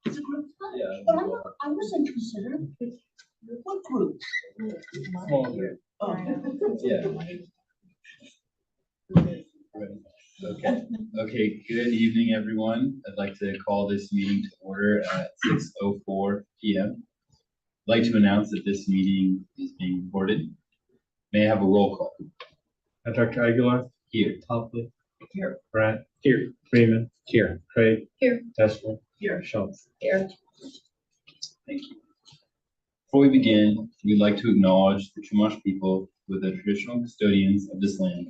It's a group fund. Yeah. But I wasn't considered. What group? Small group. Oh. Yeah. Okay. Okay. Good evening, everyone. I'd like to call this meeting to order at 6:04 p.m. I'd like to announce that this meeting is being recorded. May I have a roll call? Dr. Aguilar. Here. Topley. Here. Brett. Here. Freeman. Here. Craig. Here. Tesler. Here. Schultz. Here. Thank you. Before we begin, we'd like to acknowledge the Chumash people who are the traditional custodians of this land.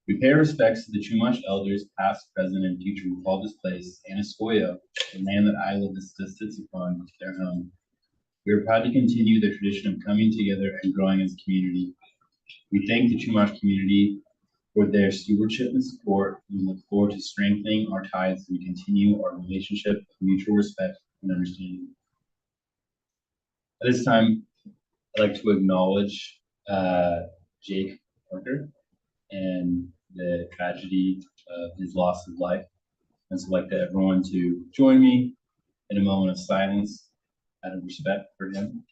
We pay our respects to the Chumash elders, past, present, and future, who call this place Anaskoya, the land that Isla Vista sits upon, their home. We are proud to continue the tradition of coming together and growing as a community. We thank the Chumash community for their stewardship and support. We look forward to strengthening our ties as we continue our relationship of mutual respect and understanding. At this time, I'd like to acknowledge Jake Parker and the tragedy of his loss of life. And so I'd like everyone to join me in a moment of silence out of respect for him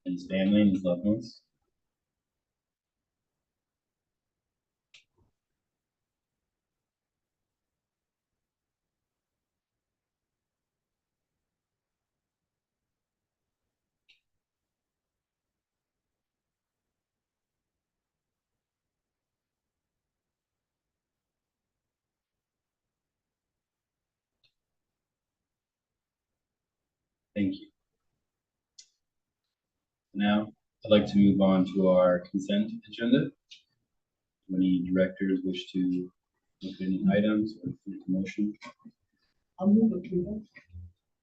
and his family and his loved ones. Thank you. Now, I'd like to move on to our consent agenda. Do any directors wish to look at any items or make a motion? I'll move approval.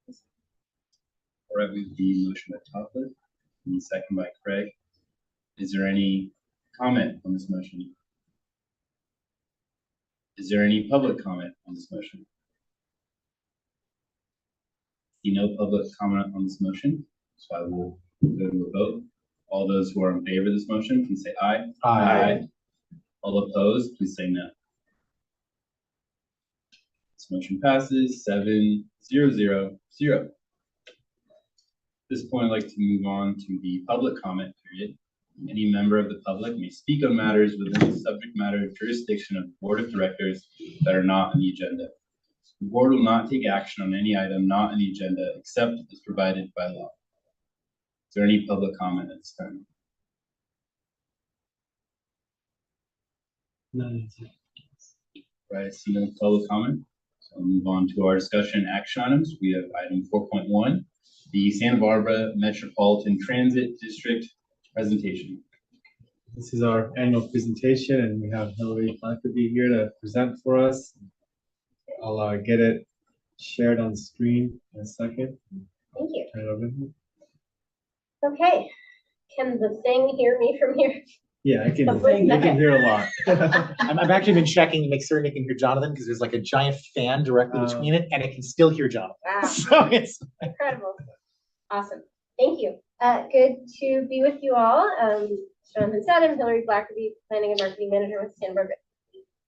All right, we have the motion by Topley and the second by Craig. Is there any comment on this motion? Is there any public comment on this motion? See no public comment on this motion, so I will go to a vote. All those who are in favor of this motion, please say aye. Aye. All opposed, please say no. This motion passes 7-0-0-0. At this point, I'd like to move on to the public comment period. Any member of the public may speak on matters within the subject matter jurisdiction of the Board of Directors that are not on the agenda. The board will not take action on any item not on the agenda except as provided by law. Is there any public comment at this time? None. Right, I see no public comment. So I'll move on to our discussion action items. We have item 4.1, the Santa Barbara Metropolitan Transit District presentation. This is our annual presentation, and we have Hillary Blackerby here to present for us. I'll get it shared on screen in a second. Thank you. Turn it over to you. Okay. Can the thing hear me from here? Yeah, I can. Okay. You can hear a lot. I've actually been checking to make certain it can hear Jonathan because there's like a giant fan directly between it, and it can still hear Jonathan. Wow. So it's Incredible. Awesome. Thank you. Good to be with you all. Jonathan said, I'm Hillary Blackerby, Planning and Marketing Manager with Santa Barbara.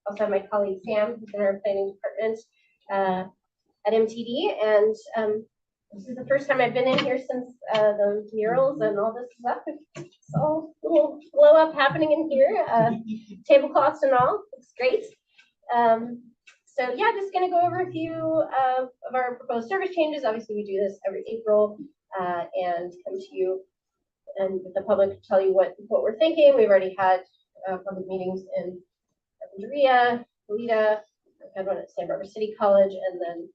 Also have my colleague Sam, who's in our planning department at MTD. And this is the first time I've been in here since those murals and all this stuff. It's all a little blow up happening in here, tablecloths and all. It's great. So yeah, just gonna go over a few of our proposed service changes. Obviously, we do this every April and come to you and the public to tell you what we're thinking. We've already had public meetings in Andrea, Alita, I've had one at Santa Barbara City College, and then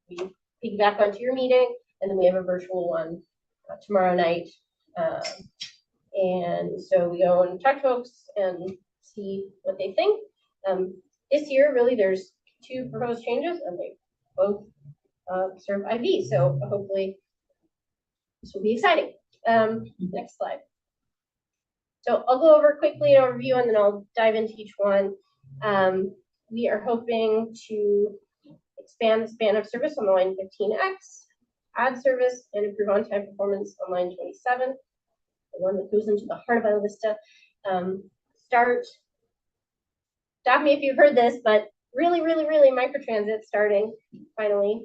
we piggyback onto your meeting, and then we have a virtual one tomorrow night. And so we go and talk to folks and see what they think. This year, really, there's two proposed changes, and they both serve IV, so hopefully this will be exciting. Next slide. So I'll go over quickly an overview, and then I'll dive into each one. We are hoping to expand the span of service on the line 15X, add service, and improve on-time performance on line 27, the one that goes into the heart of Isla Vista. Stop me if you've heard this, but really microtransit starting, finally.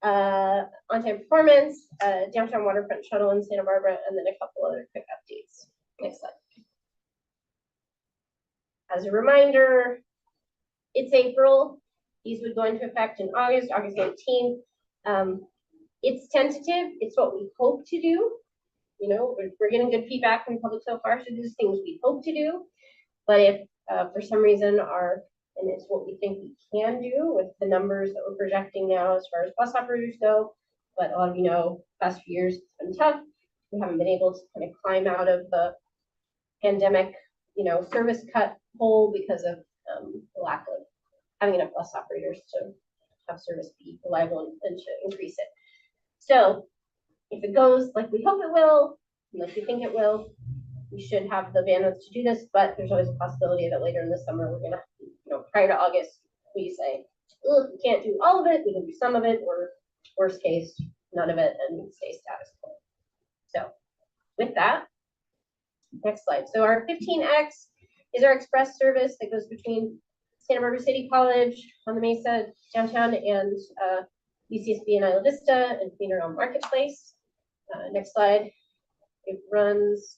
On-time performance, downtown waterfront shuttle in Santa Barbara, and then a couple other quick updates. Next slide. As a reminder, it's April. These would go into effect in August 19th. It's tentative. It's what we hope to do. You know, we're getting good feedback from the public so far, so these things we hope to do. But if for some reason and it's what we think we can do with the numbers that we're projecting now as far as bus operators go, but a lot of you know, past few years it's been tough. We haven't been able to kind of climb out of the pandemic, you know, service cut hole because of the lack of having enough bus operators to have service be reliable and to increase it. So if it goes like we hope it will, and like we think it will, we should have the bandwidth to do this, but there's always a possibility that later in the summer we're gonna, you know, prior to August, we say, look, we can't do all of it, we can do some of it, or worst case, none of it, and stay status quo. So with that, next slide. So our 15X is our express service that goes between Santa Barbara City College on the Mesa downtown and UCSB and Isla Vista and Clean Around Marketplace. Next slide. It runs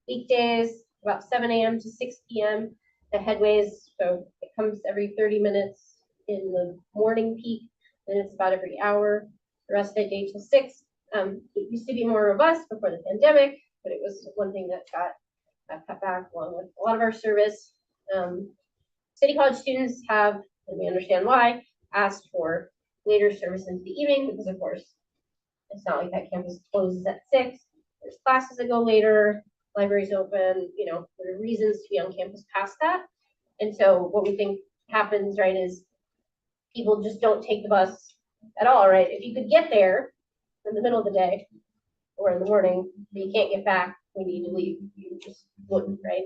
weekdays about 7 a.m. to 6 p.m. The headways, so it comes every 30 minutes in the morning peak, and it's about every hour. The rest of the day till 6. It used to be more robust before the pandemic, but it was one thing that got cut back along with a lot of our service. City College students have, and we understand why, asked for later service into the evening because, of course, it's not like that campus closes at 6. There's classes that go later, libraries open, you know, there are reasons to be on campus past that. And so what we think happens, right, is people just don't take the bus at all, right? If you could get there in the middle of the day or in the morning, but you can't get back when you need to leave, you just wouldn't, right,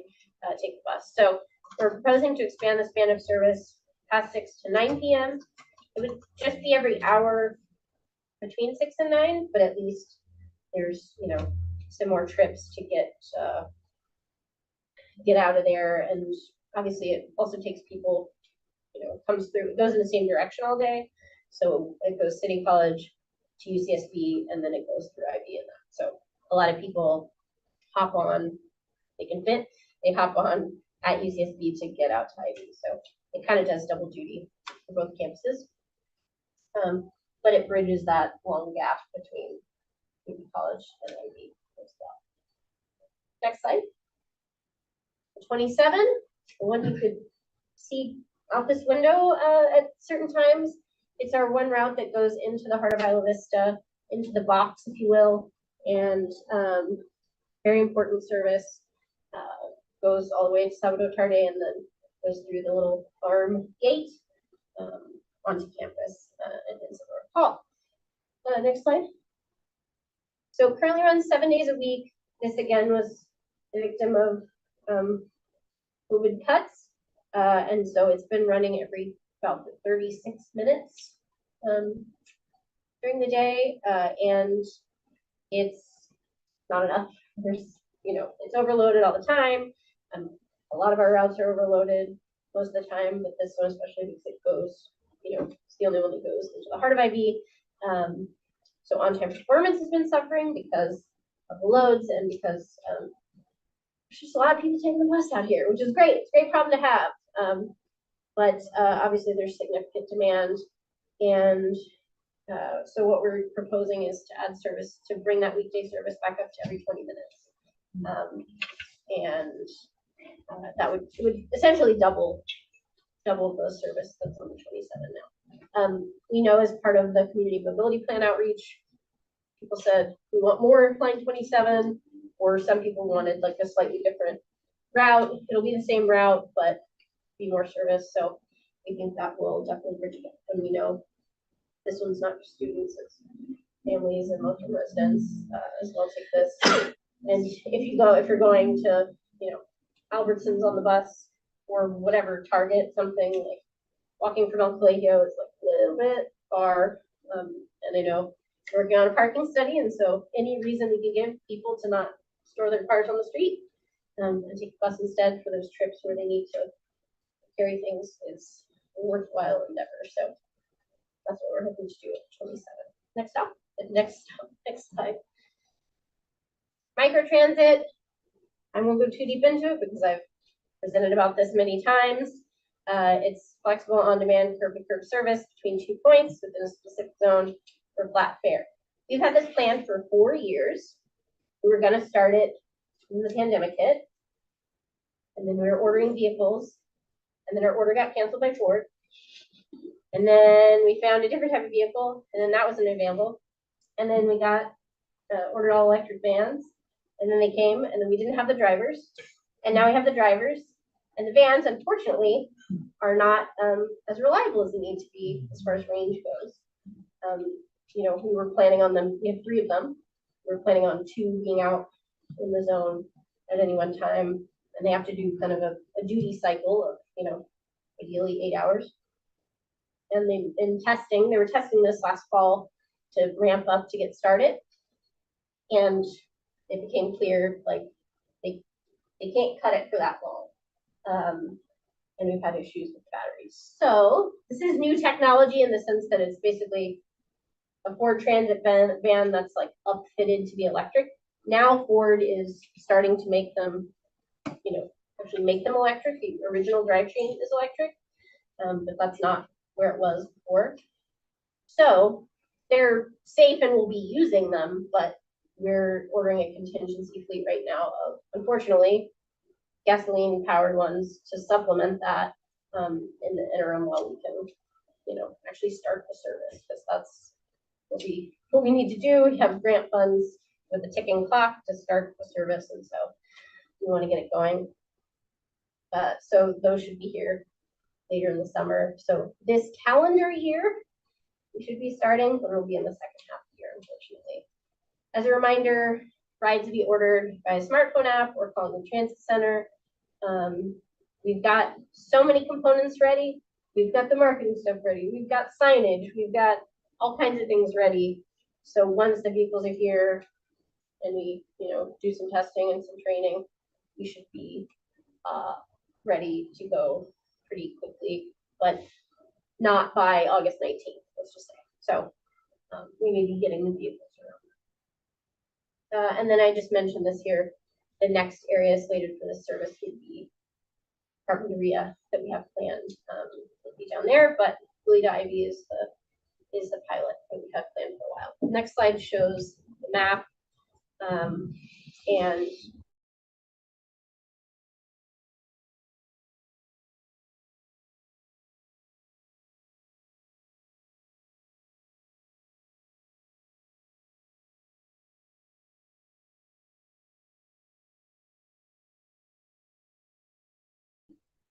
take the bus. So we're proposing to expand the span of service past 6 to 9 p.m. It would just be every hour between 6 and 9, but at least there's, you know, some more trips to get out of there. And obviously it also takes people, you know, comes through, it goes in the same direction all day. So it goes City College to UCSB, and then it goes through IB and that. So a lot of people hop on, they can fit, they hop on at UCSB to get out to IB. So it kind of does double duty for both campuses. But it bridges that long gap between City College and IB as well. Next slide. 27, the one you could see out this window at certain times. It's our one route that goes into the heart of Isla Vista, into the box, if you will, and very important service. Goes all the way to Salvador Tarde and then goes through the little farm gate onto campus and into the hall. Next slide. So currently runs 7 days a week. This again was the victim of COVID cuts. And so it's been running every about 36 minutes during the day. And it's not enough. There's, you know, it's overloaded all the time. A lot of our routes are overloaded most of the time, but this one especially because it goes, you know, it's the only one that goes into the heart of IB. So on-time performance has been suffering because of the loads and because there's just a lot of people taking the bus out here, which is great. It's a great problem to have. But obviously there's significant demand. And so what we're proposing is to add service, to bring that weekday service back up to every 20 minutes. That would essentially double the service that's on the 27 now. We know as part of the community mobility plan outreach, people said we want more line 27, or some people wanted like a slightly different route. It'll be the same route, but be more service. So we think that will definitely bridge it. And we know this one's not just students, it's families and long-term residents as well take this. And if you're going to, you know, Albertsons on the bus or whatever Target, something like walking from El Colegio is like a little bit far. And I know we're working on a parking study, and so any reason we can give people to not store their cars on the street and take the bus instead for those trips where they need to carry things is a worthwhile endeavor. So that's what we're hoping to do at 27. Next slide. Microtransit. I won't go too deep into it because I've presented about this many times. It's flexible on-demand curb-to-curb service between 2 points within a specific zone for flat fare. We've had this plan for 4 years. We were going to start it when the pandemic hit, and then we were ordering vehicles, and then our order got canceled by Ford, and then we found a different type of vehicle, and then that wasn't available, and then we got ordered all electric vans, and then they came, and then we didn't have the drivers, and now we have the drivers, and the vans, unfortunately, are not as reliable as they need to be as far as range goes. You know, we were planning on them. We have 3 of them. We were planning on 2 being out in the zone at any one time, and they have to do kind of a duty cycle of, you know, ideally 8 hours. And they were testing this last fall to ramp up to get started, and it became clear like they can't cut it for that long. And we've had issues with batteries. So this is new technology in the sense that it's basically a Ford Transit van that's like upfitted to be electric. Now Ford is starting to make them, you know, actually make them electric. The original drivetrain is electric, but that's not where it was before. So they're safe and we'll be using them, but we're ordering a contingency fleet right now of, unfortunately, gasoline powered ones to supplement that in the interim while we can, you know, actually start the service, because that's what we need to do. We have grant funds with a ticking clock to start the service, and so we want to get it going. So those should be here later in the summer. So this calendar year, we should be starting, but it'll be in the second half of the year, unfortunately. As a reminder, rides to be ordered by a smartphone app or calling the transit center. We've got so many components ready. We've got the marketing stuff ready. We've got signage. We've got all kinds of things ready. So once the vehicles are here and we, you know, do some testing and some training, we should be ready to go pretty quickly, but not by August 19th, let's just say. So we may be getting the vehicles around. And then I just mentioned this here. The next area slated for this service would be Carpinteria that we have planned. Would be down there, but Goleta Ivy is the pilot that we have planned for a while. The next slide shows the map, and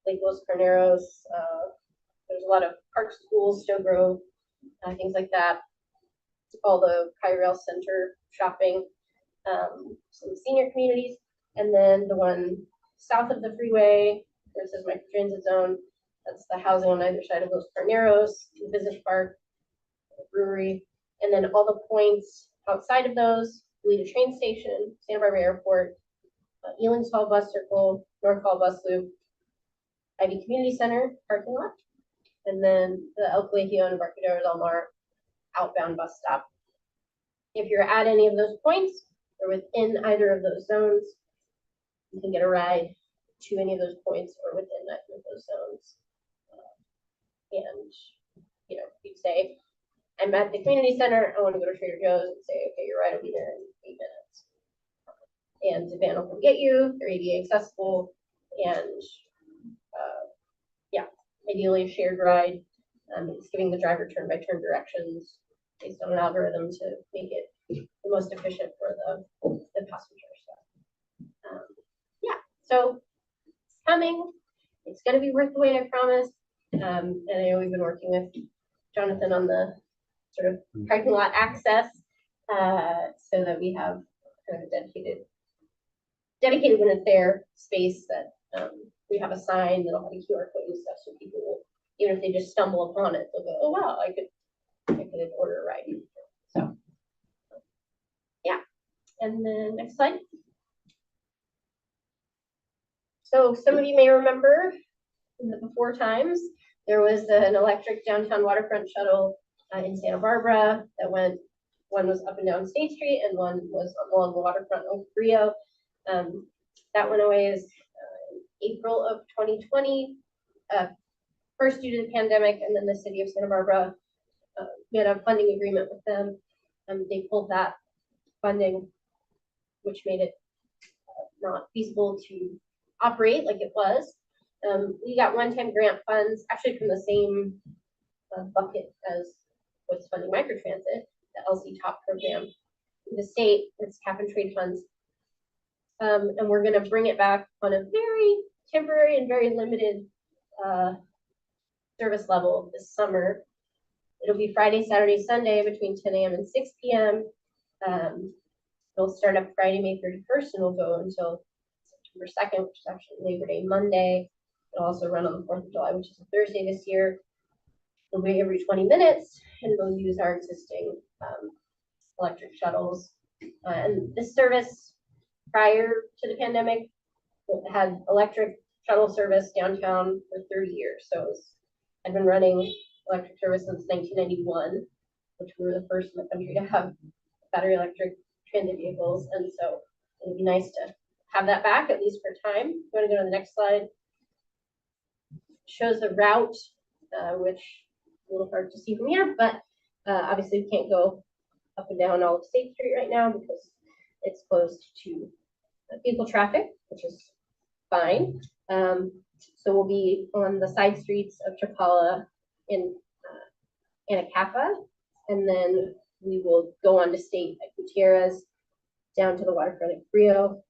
Lake Los Carneros. There's a lot of park schools, Stowe Grove, things like that. All the Chi-Rail Center shopping, some senior communities, and then the one south of the freeway, where it says microtransit zone, that's the housing on either side of Los Carneros, the business park, the brewery, and then all the points outside of those, Goleta train station, Santa Barbara Airport, Ealing's Hall bus circle, North Hall bus loop, Ivy Community Center parking lot, and then the El Colegio and Embarcadero del Mar outbound bus stop. If you're at any of those points or within either of those zones, you can get a ride to any of those points or within either of those zones. And, you know, you'd say, I'm at the community center, I want to go to Trader Joe's, and say, okay, your ride will be there in 8 minutes. And the van will come get you, they're ADA accessible, and yeah, ideally a shared ride. It's giving the driver turn-by-turn directions based on an algorithm to make it the most efficient for the passengers. So, yeah, so it's coming. It's going to be worth the wait, I promise. And I know we've been working with Jonathan on the sort of parking lot access, so that we have kind of a dedicated when it's there space that we have a sign that'll have a QR code and stuff, so people will, even if they just stumble upon it, they'll go, oh wow, I could order a ride. So yeah, and then next slide. So some of you may remember in the before times, there was an electric downtown waterfront shuttle in Santa Barbara that went, one was up and down State Street and one was along the waterfront of Rio. That went away as April of 2020, first due to the pandemic, and then the city of Santa Barbara, we had a funding agreement with them, and they pulled that funding, which made it not feasible to operate like it was. We got one-time grant funds, actually from the same bucket as what's funding microtransit, the LC Top program. The state, it's cap and trade funds. And we're gonna bring it back on a very temporary and very limited service level this summer. It'll be Friday, Saturday, Sunday between 10 a.m. and 6 p.m. It'll start up Friday, May 31st, and will go until September 2nd, which is actually Labor Day Monday. It'll also run on the 4th of July, which is a Thursday this year. It'll be every 20 minutes, and we'll use our existing electric shuttles. And this service, prior to the pandemic, had electric shuttle service downtown for 30 years. So I've been running electric service since 1991, which we were the first in the country to have battery electric transit vehicles. And so it'd be nice to have that back, at least for time. I'm going to go to the next slide. Shows the route, which is a little hard to see from here, but obviously we can't go up and down all of State Street right now because it's closed to vehicle traffic, which is fine. So we'll be on the side streets of Chapala in Anacapa, and then we will go on to State at Gutierrez, down to the waterfront at Cabrillo.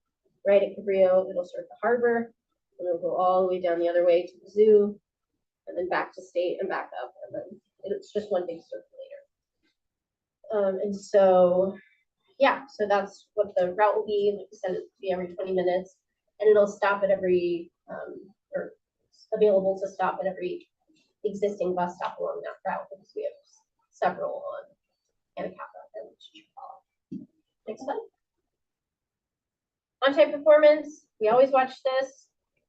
Right at Cabrillo, it'll serve the harbor, and it'll go all the way down the other way to the zoo, and then back to State and back up, and then it's just one big circulator. And so, yeah, so that's what the route will be. Like I said, it'll be every 20 minutes, and it'll stop at every, or available to stop at every existing bus stop along that route, because we have several on Anacapa and Chapala. Next slide. On-time performance, we always watch this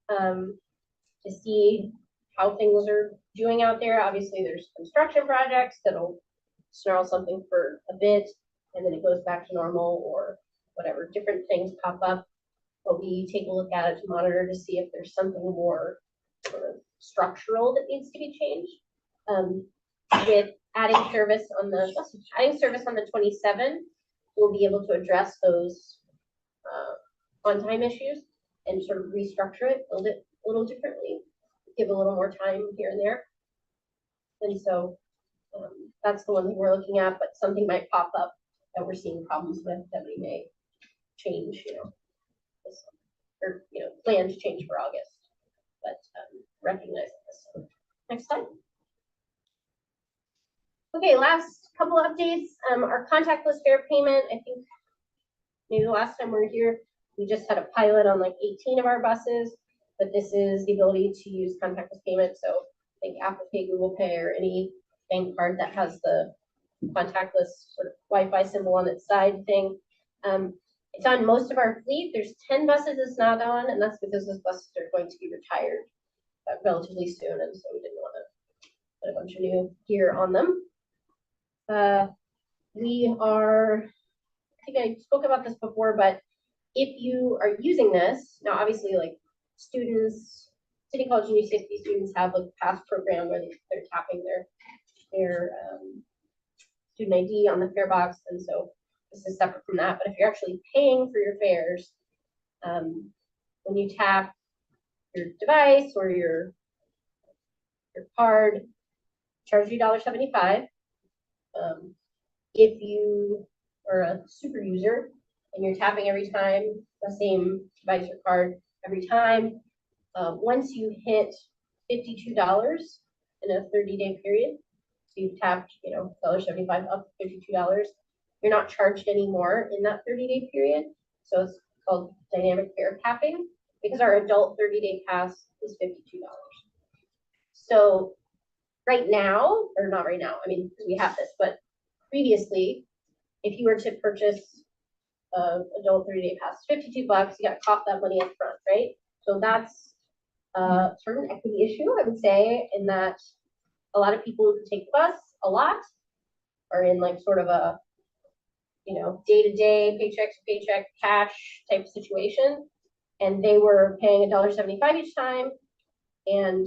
to see how things are doing out there. Obviously, there's construction projects that'll snarl something for a bit, and then it goes back to normal, or whatever, different things pop up. But we take a look at it to monitor to see if there's something more sort of structural that needs to be changed. With adding service on the 27, we'll be able to address those on-time issues and sort of restructure it, build it a little differently, give a little more time here and there. And so that's the one thing we're looking at, but something might pop up that we're seeing problems with that we may change, this, or plan to change for August, but recognize this. Next slide. Okay, last couple updates. Our contactless fare payment, I think maybe the last time we were here, we just had a pilot on like 18 of our buses, but this is the ability to use contactless payment. So I think Apple Pay, Google Pay, or any bank card that has the contactless sort of Wi-Fi symbol on its side thing. It's on most of our fleet. There's 10 buses it's not on, and that's because those buses are going to be retired relatively soon, and so we didn't want to put a bunch of new gear on them. We are, I think I spoke about this before, but if you are using this, now obviously like students, City College and UCSD students have like a pass program where they're tapping their student ID on the fare box, and so this is separate from that. But if you're actually paying for your fares, when you tap your device or your card, charge you $1.75. If you are a super user and you're tapping every time the same device or card every time, once you hit $52 in a 30-day period, so you've tapped, $1.75 up to $52, you're not charged anymore in that 30-day period. So it's called dynamic fare tapping, because our adult 30-day pass is $52. So right now, or not right now, I mean, we have this, but previously, if you were to purchase an adult 30-day pass, $52, you got to cough that money up front, right? So that's sort of an equity issue, I would say, in that a lot of people who take the bus a lot are in like sort of a, day-to-day, paycheck to paycheck, cash type situation. And they were paying $1.75 each time, and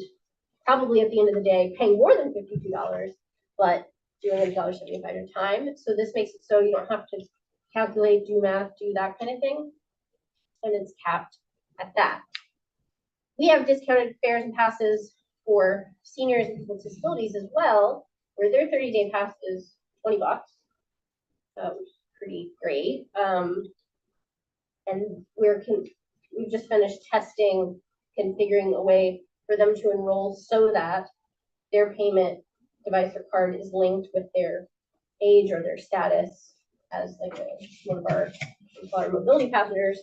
probably at the end of the day, paying more than $52, but doing $1.75 at a time. So this makes it so you don't have to calculate, do math, do that kind of thing. And it's capped at that. We have discounted fares and passes for seniors and people with disabilities as well, where their 30-day pass is $20, which is pretty great. And we've just finished testing, configuring a way for them to enroll so that their payment device or card is linked with their age or their status as like one of our mobility passengers.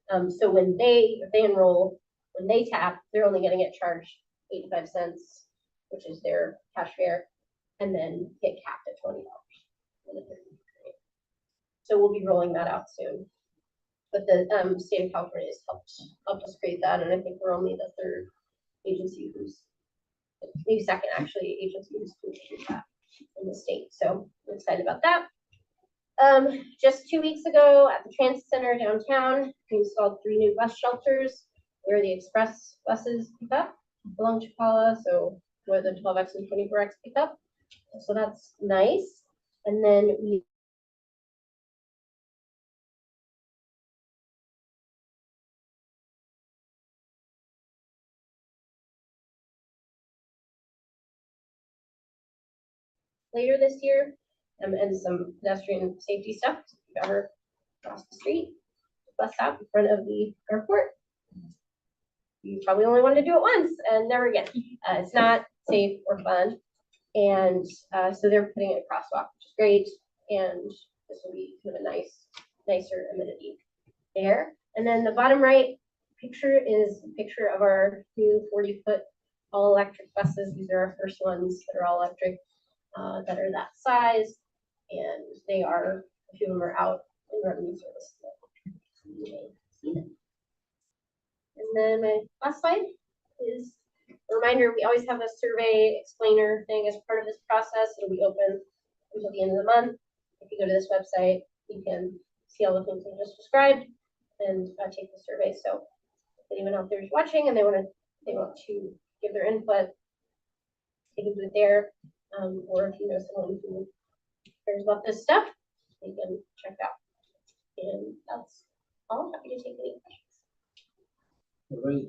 So if they enroll, when they tap, they're only going to get charged 85 cents, which is their cash fare, and then get capped at $20. So we'll be rolling that out soon. But the state of California has helped us create that, and I think we're only the third agency maybe second actually agency who's doing that in the state. So I'm excited about that. Just 2 weeks ago at the transit center downtown, we installed 3 new bus shelters where the express buses pick up along Chapala, so where the 12X and 24X pick up. So that's nice. And then we later this year, and some pedestrian safety stuff. If you ever cross the street, bus stop in front of the airport, you probably only wanted to do it once and never again. It's not safe or fun. And so they're putting in a crosswalk, which is great. And this will be kind of a nicer amenity there. And then the bottom right picture is a picture of our new 40-foot all electric buses. These are our first ones that are all electric, that are that size. And they are, a few of them are out in revenue service. You may see them. And then my last slide is a reminder, we always have a survey explainer thing as part of this process. It'll be open until the end of the month. If you go to this website, you can see all the things I just described and take the survey. So if anyone out there is watching and they want to give their input, they can do it there. Or if you know someone who cares about this stuff, they can check out. And that's all. Happy to take any questions. All right,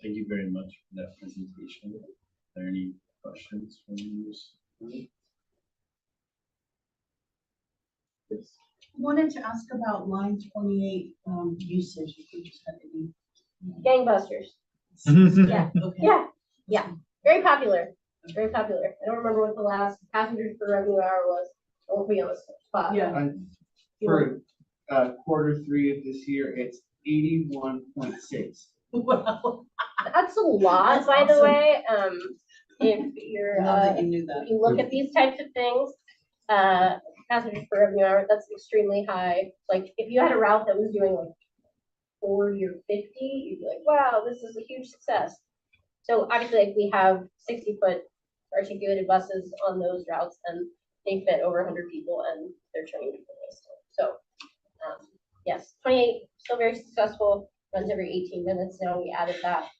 thank you very much for that presentation. Are there any questions from users? Yes. Wanted to ask about line 28 usage. If you just had any. Gangbusters. Yeah. Okay. Yeah. Very popular. Very popular. I don't remember what the last passengers per revenue hour was. I won't be on the spot. Yeah. For Q3 of this year, it's 81.6. Wow. That's a lot, That's by the awesome. way. If you're I love that you knew that. if you look at these types of things, passengers per revenue hour, that's extremely high. Like if you had a route that was doing like 40 or 50, you'd be like, wow, this is a huge success. So obviously, like, we have 60-foot articulated buses on those routes, and they fit over 100 people, and they're turning people away still. So yes, 28 still very successful. Runs every 18 minutes now. We added that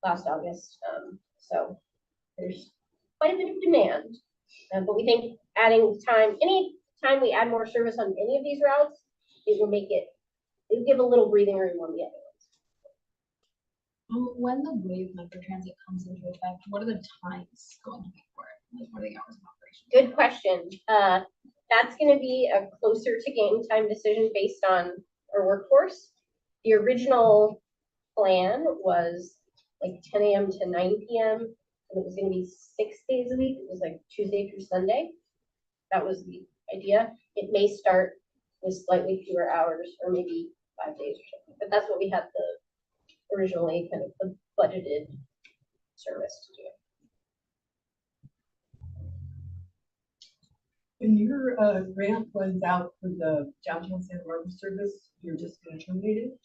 last August. So there's quite a bit of demand, but we think adding time, any time we add more service on any of these routes, it will give a little breathing room on the other ones. When the wave microtransit comes into effect, what are the times going to be for it? Like, what are the hours of operation? Good question. That's going to be a closer to game time decision based on our workforce. The original plan was like 10 a.m. to 9 p.m. and it was going to be 6 days a week. It was like Tuesday through Sunday. That was the idea. It may start with slightly fewer hours or maybe 5 days or something, but that's what we had originally kind of the budgeted service to do. When your grant runs out for the downtown Santa Barbara service, you're just going to terminate it?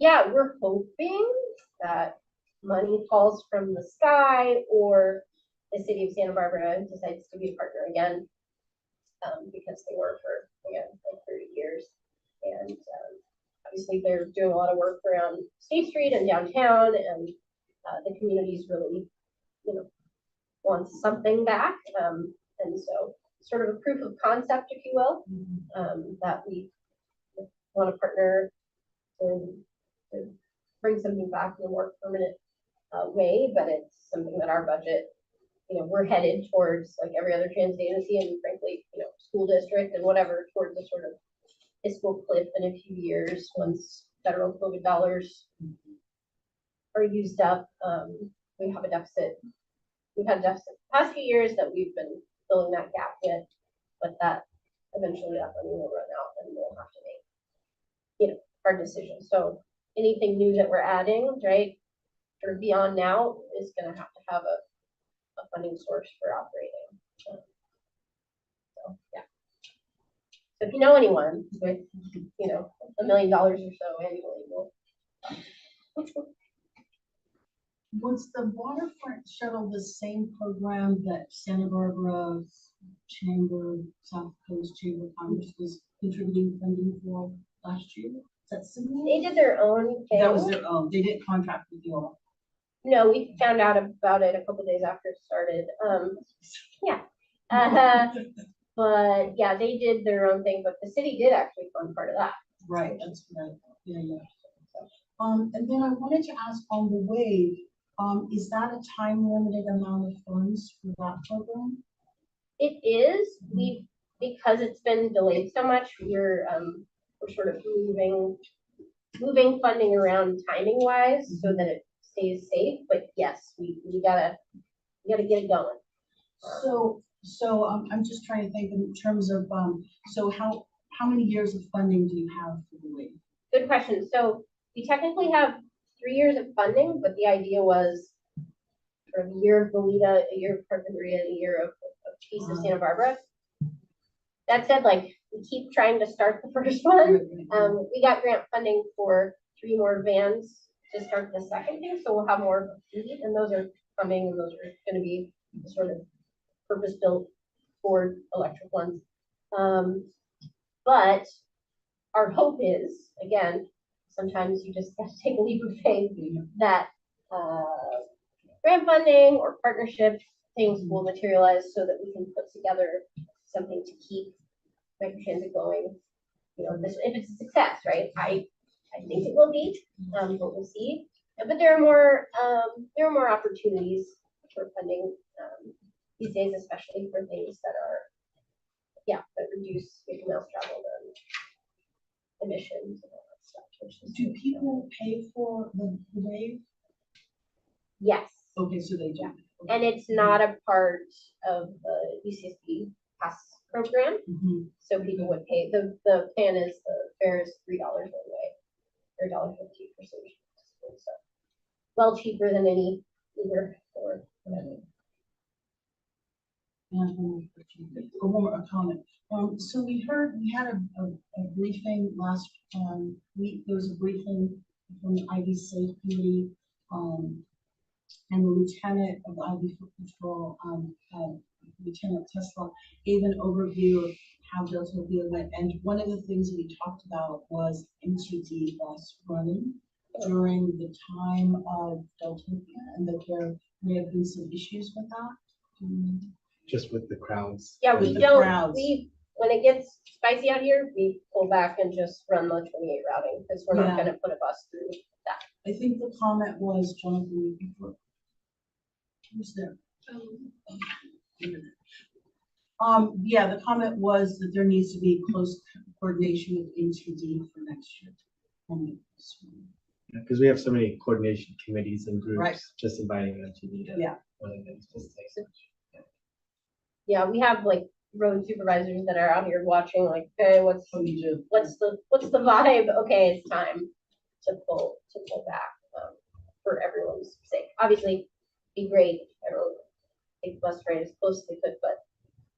yeah, we're hoping that money falls from the sky or the city of Santa Barbara decides to be a partner again. Because they were for, again, like 30 years. And obviously they're doing a lot of work around State Street and downtown, and the community's really, wants something back. And so sort of a proof of concept, if you will, that we want to partner to bring something back in a more permanent way, but it's something that our budget, we're headed towards, like every other transit agency and frankly, school district and whatever, towards a sort of fiscal cliff in a few years once federal COVID dollars are used up. We have a deficit. We've had a deficit the past few years that we've been filling that gap with, but that eventually that money will run out and we'll have to make, hard decisions. So anything new that we're adding, right, sort of beyond now is going to have a funding source for operating. So yeah. So if you know anyone with, $1 million or so annually, we'll. Was the waterfront shuttle the same program that Santa Barbara Chamber, South Coast Chamber of Commerce was contributing funding for last year? Is that similar? They did their own thing. That was their own. They didn't contract with you all. No, we found out about it a couple days after it started. Yeah. But yeah, they did their own thing, but the city did actually fund part of that. Right, that's right. Yeah. And then I wanted to ask on the wave, is that a time limited amount of funds for that program? It is. Because it's been delayed so much, we're sort of moving funding around timing wise so that it stays safe. But yes, we gotta get it going. So I'm just trying to think in terms of so how many years of funding do you have for the wave? Good question. So we technically have 3 years of funding, but the idea was for a year of Goleta, a year of Park and Maria, and a year of Piece of Santa Barbara. That said, like we keep trying to start the first one. We got grant funding for 3 more vans to start the second thing, so we'll have more of a fleet, and those are coming, and those are going to be sort of purpose-built Ford electric ones. But our hope is, again, sometimes you just have to take a leap of faith that grant funding or partnership things will materialize so that we can put together something to keep microtransit going. If it's a success, right? I think it will be, but we'll see. But there are more opportunities for funding these days, especially for things that reduce miles traveled and emissions and all that stuff. Do people pay for the wave? Yes. Okay, so they do. Yeah. And it's not a part of the UCSD pass program, so people would pay. The plan is the fare is $3 one way, or $1.50 for solution. So well cheaper than any Uber or whatever. One more comment. So we had a briefing last week. There was a briefing from the IVCSD committee, and the lieutenant of the IV Patrol, Lieutenant Tesla, gave an overview of how Delta Via went. And one of the things we talked about was MTD bus running during the time of Delta Via, and that there may have been some issues with that. Just with the crowds. Yeah, With we the don't. crowds. When it gets spicy out here, we pull back and just run the 28 routing because we're not going to put a bus through that. I think the comment was, Jonathan, who's there? Yeah, the comment was that there needs to be close coordination with NTD for next year. Because we have so many coordination committees and groups, Right. just inviting them to meet. Yeah. Yeah, we have like road supervisors that are out here watching, like, okay, what's the vibe? Okay, it's time to pull back for everyone's sake. Obviously, be great if everyone take the bus ride as close as they could, but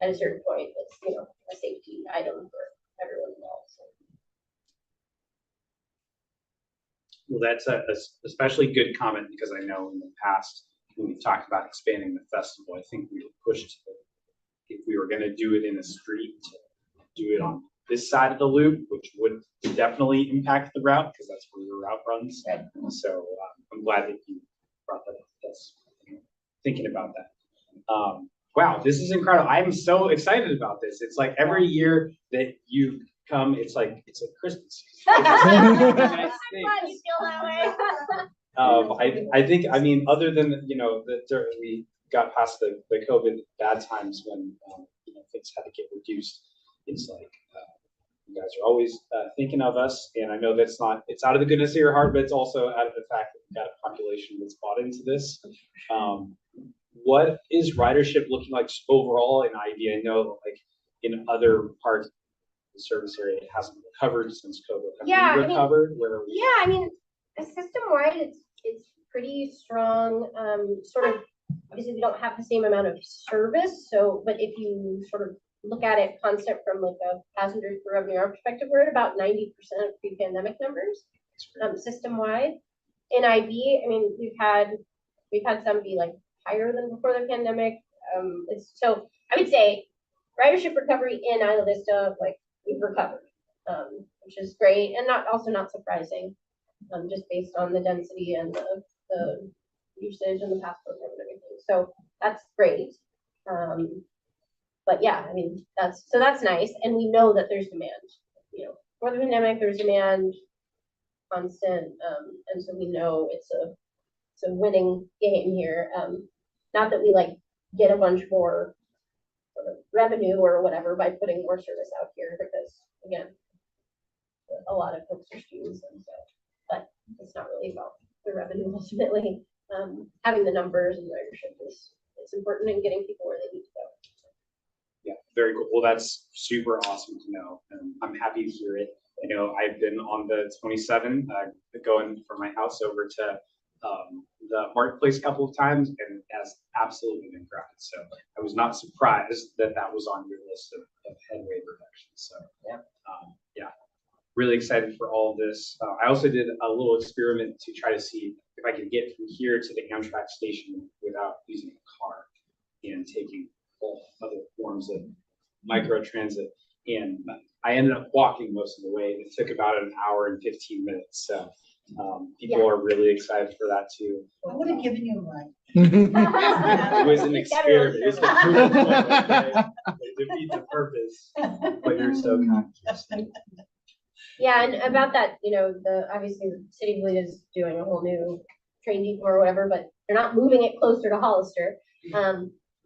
at a certain point, it's a safety item for everyone involved. So. Well, that's a especially good comment because I know in the past, when we've talked about expanding the festival, I think we were pushed, if we were gonna do it in a street, to do it on this side of the loop, which would definitely impact the route, because that's where your route runs. Right. So I'm glad that you brought that up. That's, thinking about that. Wow, this is incredible. I'm so excited about this. It's like every year that you come, it's like Christmas. I'm Nice glad things. you feel that way. I think, I mean, other than, you know, that we got past the COVID bad times when, you know, things had to get reduced. It's like, you guys are always thinking of us. And I know that's not, it's out of the goodness of your heart, but it's also out of the fact that we've got a population that's bought into this. What is ridership looking like overall in Ivy? I know like in other parts of the service area, it hasn't recovered since COVID. Have Yeah, we I mean, recovered? Where are we? Yeah, I mean, system-wide, it's pretty strong, sort of, obviously, we don't have the same amount of service, so, but if you sort of look at it constant from like a passenger per revenue hour perspective, we're at about 90% of pre-pandemic numbers, system-wide. In IB, I mean, we've had some be like higher than before the pandemic. So I would say ridership recovery in Isla Vista, like we've recovered, which is great and not surprising, just based on the density and the usage and the pass program and everything. So that's great. But yeah, I mean, that's nice. And we know that there's demand, you know, for the pandemic, there's demand constant. And so we know it's a winning game here. Not that we like get a bunch more sort of revenue or whatever by putting more service out here, because again, a lot of folks are students, and so, but it's not really about the revenue ultimately. Having the numbers and ridership it's important in getting people where they need to go. Yeah, very cool. Well, that's super awesome to know. And I'm happy to hear it. I know I've been on the 27, going from my house over to the marketplace a couple of times, and it has absolutely been crowded. So I was not surprised that was on your list of headway reductions. So yeah, really excited for all of this. I also did a little experiment to try to see if I could get from here to the Amtrak station without using a car and taking all other forms of micro transit. And I ended up walking most of the way. It took about an hour and 15 minutes. So people are really excited for that too. I would have given you a ride. It was an experiment. It's a proof point, okay? It defeats the purpose, but you're so kind. Yeah, and about that, you know, obviously the city of Toledo is doing a whole new train depot or whatever, but they're not moving it closer to Hollister.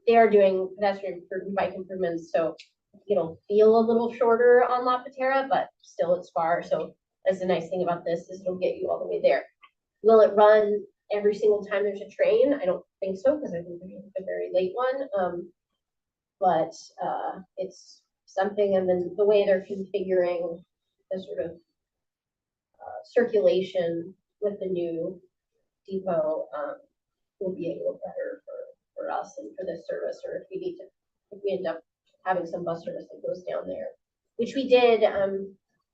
They are doing pedestrian bike improvements, so it'll feel a little shorter on La Patera, but still it's far. So that's the nice thing about this, is it'll get you all the way there. Will it run every single time there's a train? I don't think so, because I think there's a very late one. But it's something, and then the way they're configuring the sort of circulation with the new depot will be a little better for us and for this service, or if we end up having some bus service that goes down there, which we did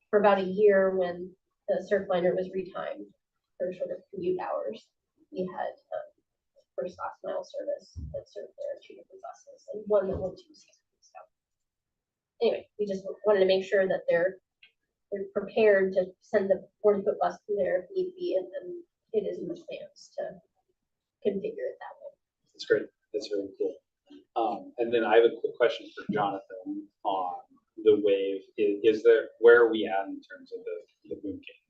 for about a year when the Surfliner was retimed for sort of commute hours. We had first last mile service that served there, 2 different buses, and one that went to seasons. So anyway, we just wanted to make sure that they're prepared to send the 40-foot bus through there if need be, and then it is in the plans to configure it that way. That's great. That's really cool. And then I have a quick question for Jonathan on the wave. Where are we at in terms of the boom gate?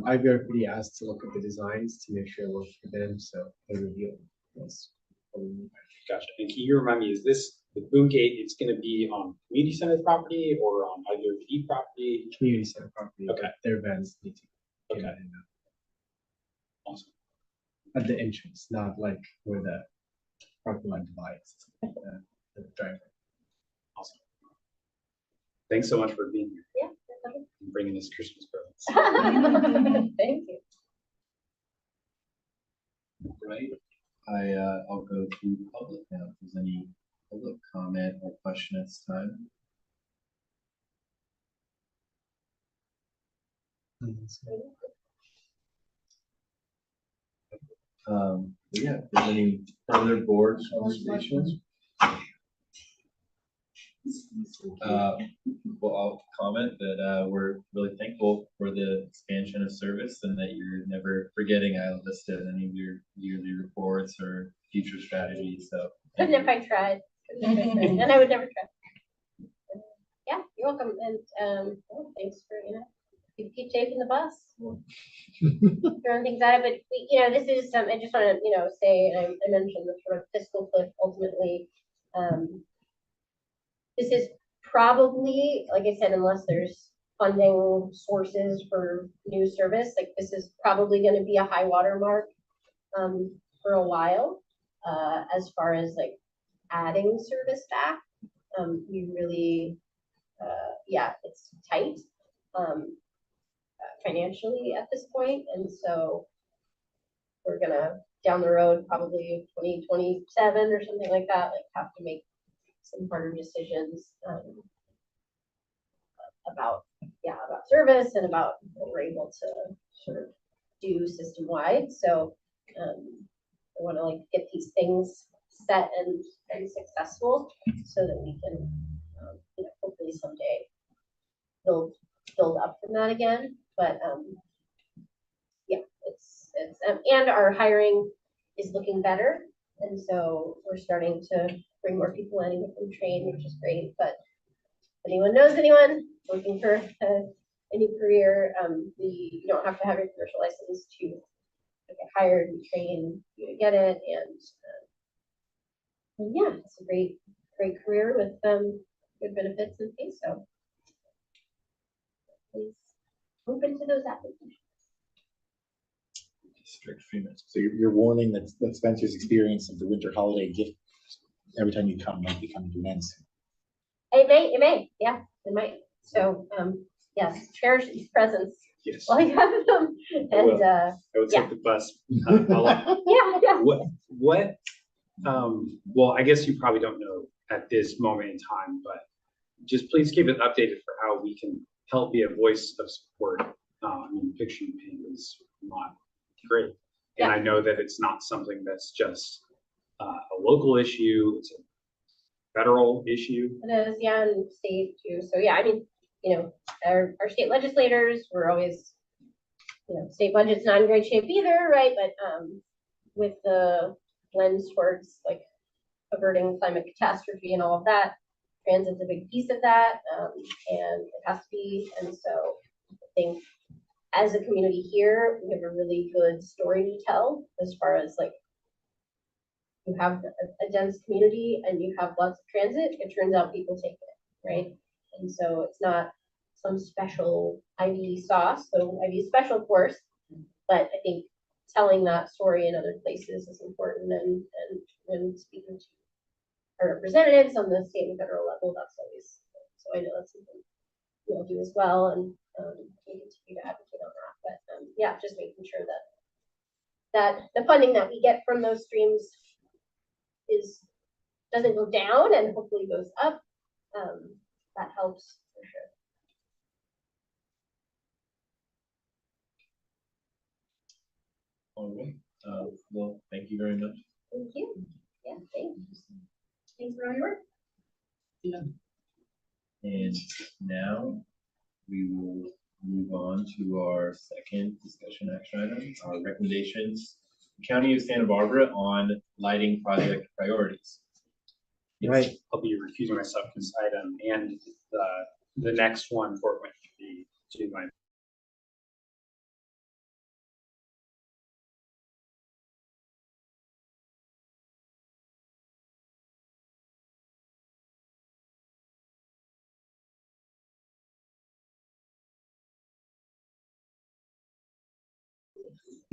I've already asked to look at the designs to make sure it works for them, so they review this. Gotcha. And can you remind me, is this the boom gate? It's going to be on community center property or on IVCSD property? Community center property. Okay. Their vans need to. Okay. Awesome. At the entrance, not like where the parking lot divides. The driveway. Awesome. Thanks so much for being here. Yeah. And bringing us Christmas presents. Thank you. Right. I'll go to public now. If there's any public comment or question at this time. Yeah, if there's any further board conversations? Well, I'll comment that we're really thankful for the expansion of service and that you're never forgetting ILS in any of your yearly reports or future strategies, so. Couldn't if I tried. Couldn't if I tried. And I would never try. Yeah, you're welcome. And well, thanks for, keep taking the bus. Throwing things at it, but this is I just want to, say, and I mentioned the sort of fiscal cliff ultimately. This is probably, like I said, unless there's funding sources for new service, like this is probably going to be a high water mark for a while, as far as like adding service back. We really, it's tight financially at this point, and so we're gonna down the road, probably 2027 or something like that, like have to make some harder decisions about service and about what we're able to sort of do system wide. So I want to get these things set and successful so that we can hopefully someday build up from that again. But it's and our hiring is looking better, and so we're starting to bring more people in and get them trained, which is great. But if anyone knows anyone looking for any career, you don't have to have your commercial license to get hired and trained. You get it, and yeah, it's a great career with good benefits and pay. So please open to those applications. Strict treatment. So you're warning that Spencer's experience of the winter holiday gift every time you come might be coming to an end soon. It may, yeah, it might. So, yes, cherish these presents Yes. while you have them, and I would take the bus. yeah. What? Well, I guess you probably don't know at this moment in time, but just please keep it updated for how we can help be a voice of support. I mean, picture paint is not great, and I know that it's not something that's just a local issue; it's a federal issue. It is, yeah, and state too. So yeah, I mean, our state legislators were always, state budget's not in great shape either, right? But with the lens towards averting climate catastrophe and all of that, transit's a big piece of that, and it has to be. And so I think as a community here, we have a really good story to tell as far as you have a dense community and you have lots of transit. It turns out people take it, right? And so it's not some special IV sauce, so IV special course, but I think telling that story in other places is important, and when speaking to our representatives on the state and federal level, that's always, so I know that's something we'll do as well, and we continue to advocate on that. But yeah, just making sure that the funding that we get from those streams doesn't go down and hopefully goes up. That helps for sure. All right. Well, thank you very much. Thank you. Yeah, thanks. Thanks for all your work. And now we will move on to our second discussion action item, our recommendations. County of Santa Barbara on lighting project priorities. Right. I'll be recusing myself from this item, and the next one for it to be to my.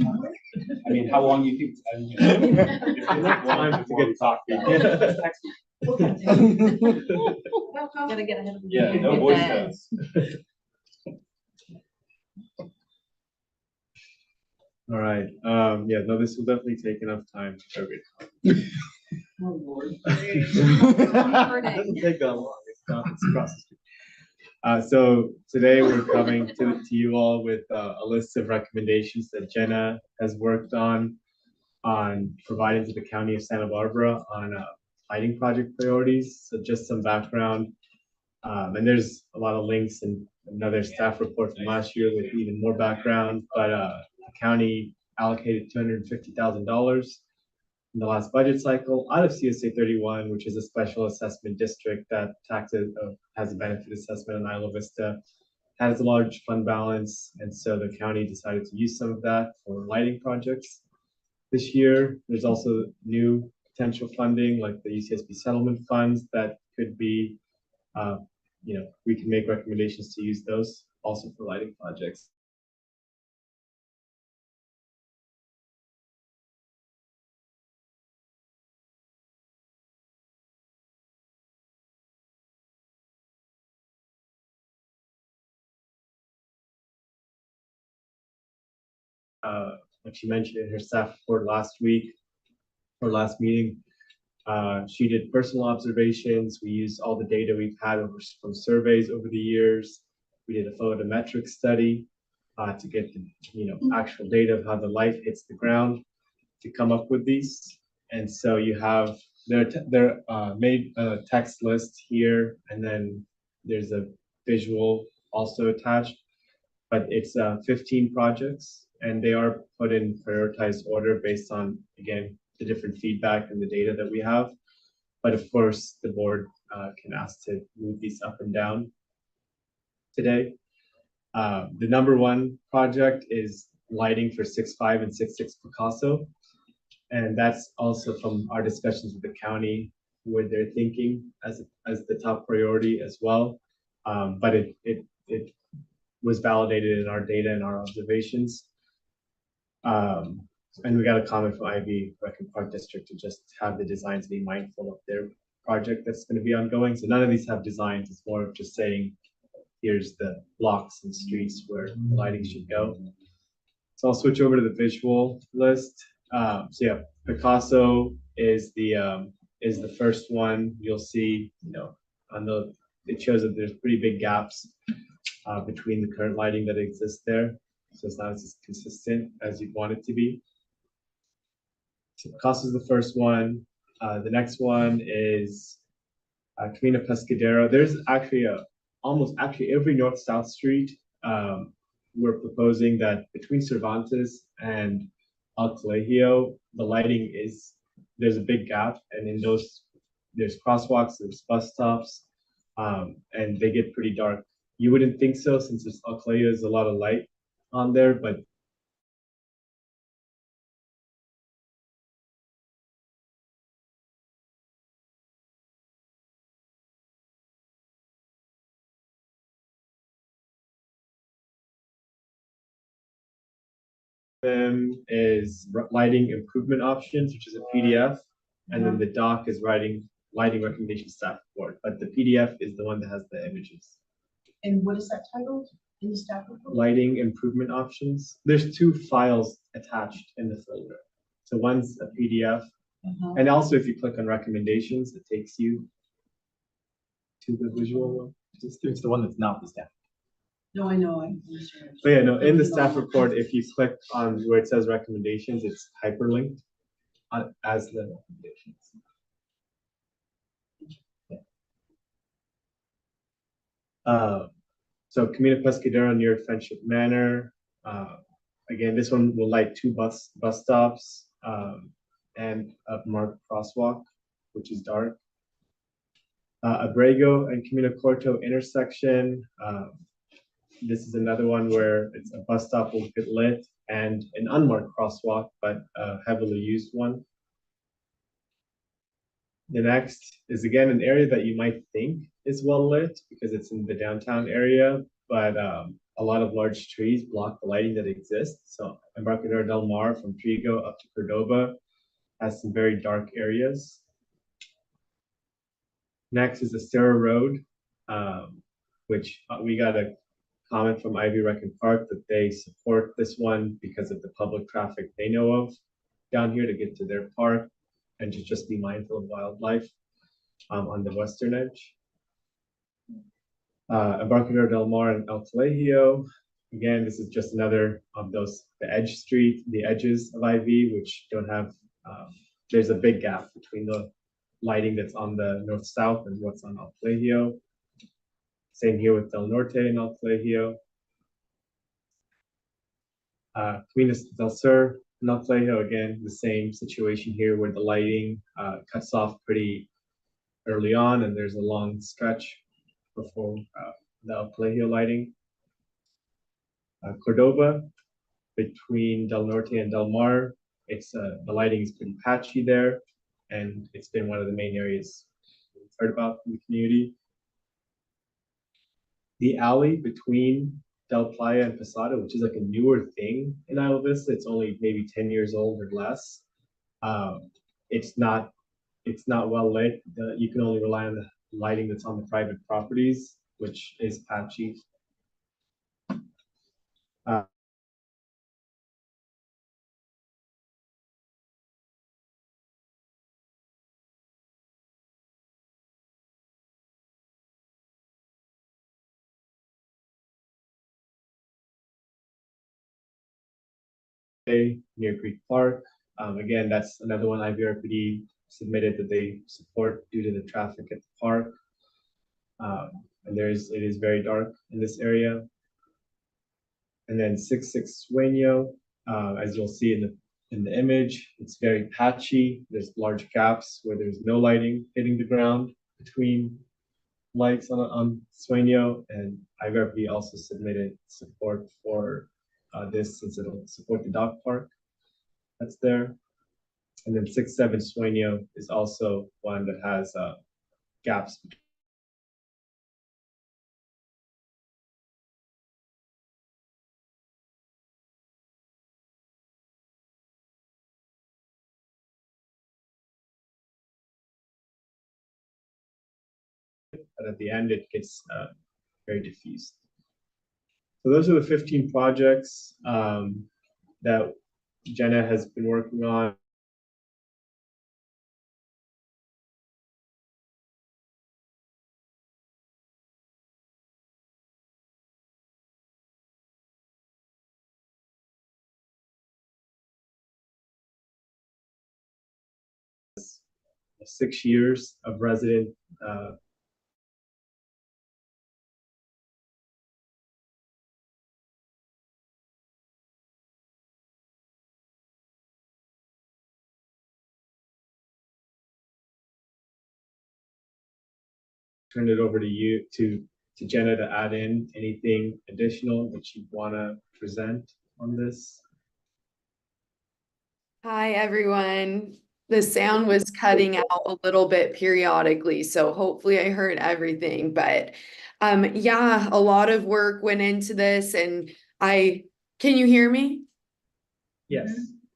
I mean, how long do you think? Time to get coffee. Gotta get ahead of the Yeah, game. no Get voice that. notes. All right, yeah, no, this will definitely take enough time to go get Oh, Lord. Doesn't take that long, it's across the street. So today we're coming to you all with a list of recommendations that Jenna has worked on. on providing to the county of Santa Barbara on lighting project priorities. So just some background. And there's a lot of links and another staff report from last year with even more background, but the county allocated $250,000 in the last budget cycle out of CSA 31, which is a special assessment district that taxes has a benefit assessment in Isla Vista, has a large fund balance, and so the county decided to use some of that for lighting projects. This year, there's also new potential funding like the UCSB settlement funds that could be, we can make recommendations to use those also for lighting projects. Like she mentioned in her staff report last week or last meeting, she did personal observations. We used all the data we've had from surveys over the years. We did a photometric study to get the actual data of how the light hits the ground to come up with these. And so you have their made a text list here, and then there's a visual also attached. But it's 15 projects, and they are put in prioritized order based on, again, the different feedback and the data that we have. But of course, the board can ask to move these up and down today. The number one project is lighting for 6.5 and 6.6 Picasso. And that's also from our discussions with the county, where they're thinking as the top priority as well. But it was validated in our data and our observations. And we got a comment from Ivy Recon Park District to just have the designs be mindful of their project that's going to be ongoing. So none of these have designs. It's more of just saying, here's the blocks and streets where the lighting should go. So I'll switch over to the visual list. So yeah, Picasso is the first one. You'll see, it shows that there's pretty big gaps between the current lighting that exists there. So it's not as consistent as you'd want it to be. So Picasso is the first one. The next one is Camino Pescadero. There's actually almost every north-south street. We're proposing that between Cervantes and El Colegio, the lighting there's a big gap, and in those there's crosswalks, there's bus stops, and they get pretty dark. You wouldn't think so, since there's El Colegio, there's a lot of light on there, but them is lighting improvement options, which is a PDF, and then the doc is lighting recommendation staff report. But the PDF is the one that has the images. And what is that titled in the staff report? Lighting improvement options. There's two files attached in the folder. So one's a PDF, and also if you click on recommendations, it takes you to the visual one. It's the one that's not the staff. No, I know. But yeah, no, in the staff report, if you click on where it says recommendations, it's hyperlinked as the recommendations. So Camino Pescadero near Friendship Manor. Again, this one will light two bus stops and a marked crosswalk, which is dark. Abrego and Camino Corto intersection. This is another one where it's a bus stop will get lit and an unmarked crosswalk, but a heavily used one. The next is again an area that you might think is well lit because it's in the downtown area, but a lot of large trees block the lighting that exists. So Embarcadero Del Mar from Trigo up to Cordova has some very dark areas. Next is Estero Road, which we got a comment from Ivy Recon Park that they support this one because of the public traffic they know of down here to get to their park and to just be mindful of wildlife on the western edge. Embarcadero Del Mar and El Colegio. Again, this is just another of those, the edges of IV, which don't have, there's a big gap between the lighting that's on the north-south and what's on El Colegio. Same here with Del Norte and El Colegio. Colinas del Sur and El Colegio, again, the same situation here where the lighting cuts off pretty early on, and there's a long stretch before the El Colegio lighting. Cordova, between Del Norte and Del Mar, it's the lighting is pretty patchy there, and it's been one of the main areas we've heard about in the community. The alley between Del Playa and Posada, which is like a newer thing in Isla Vista, it's only maybe 10 years old or less. It's not well lit. You can only rely on the lighting that's on the private properties, which is patchy. Near Creek Park. Again, that's another one IVRPD submitted that they support due to the traffic at the park. And it is very dark in this area. And then 66 Sueño, as you'll see in the image, it's very patchy. There's large gaps where there's no lighting hitting the ground between lights on Sueño, and IVRPD also submitted support for this since it'll support the dog park that's there. And then 67 Sueño is also one that has gaps. But at the end, it gets very diffused. So those are the 15 projects that Jenna has been working on. Uh, 6 years of resident turn it over to you to Jenna to add in anything additional that you want to present on this. Hi, everyone. The sound was cutting out a little bit periodically, so hopefully I heard everything. But yeah, a lot of work went into this, and can you hear me? Yes.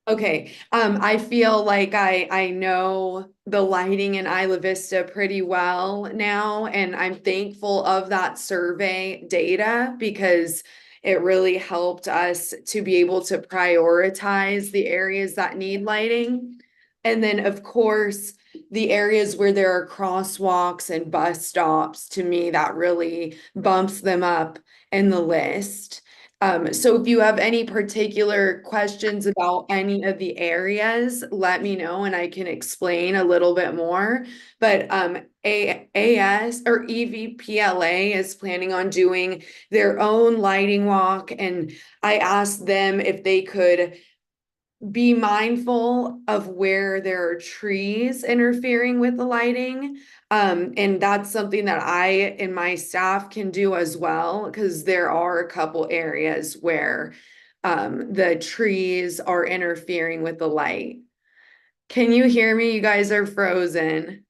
Okay, I feel like I know the lighting in Isla Vista pretty well now, and I'm thankful of that survey data because it really helped us to be able to prioritize the areas that need lighting. And then, of course, the areas where there are crosswalks and bus stops, to me, that really bumps them up in the list. So if you have any particular questions about any of the areas, let me know and I can explain a little bit more. But AS or EVPLA is planning on doing their own lighting walk, and I asked them if they could be mindful of where there are trees interfering with the lighting. And that's something that I and my staff can do as well, because there are a couple areas where the trees are interfering with the light. Can you hear me? You guys are frozen.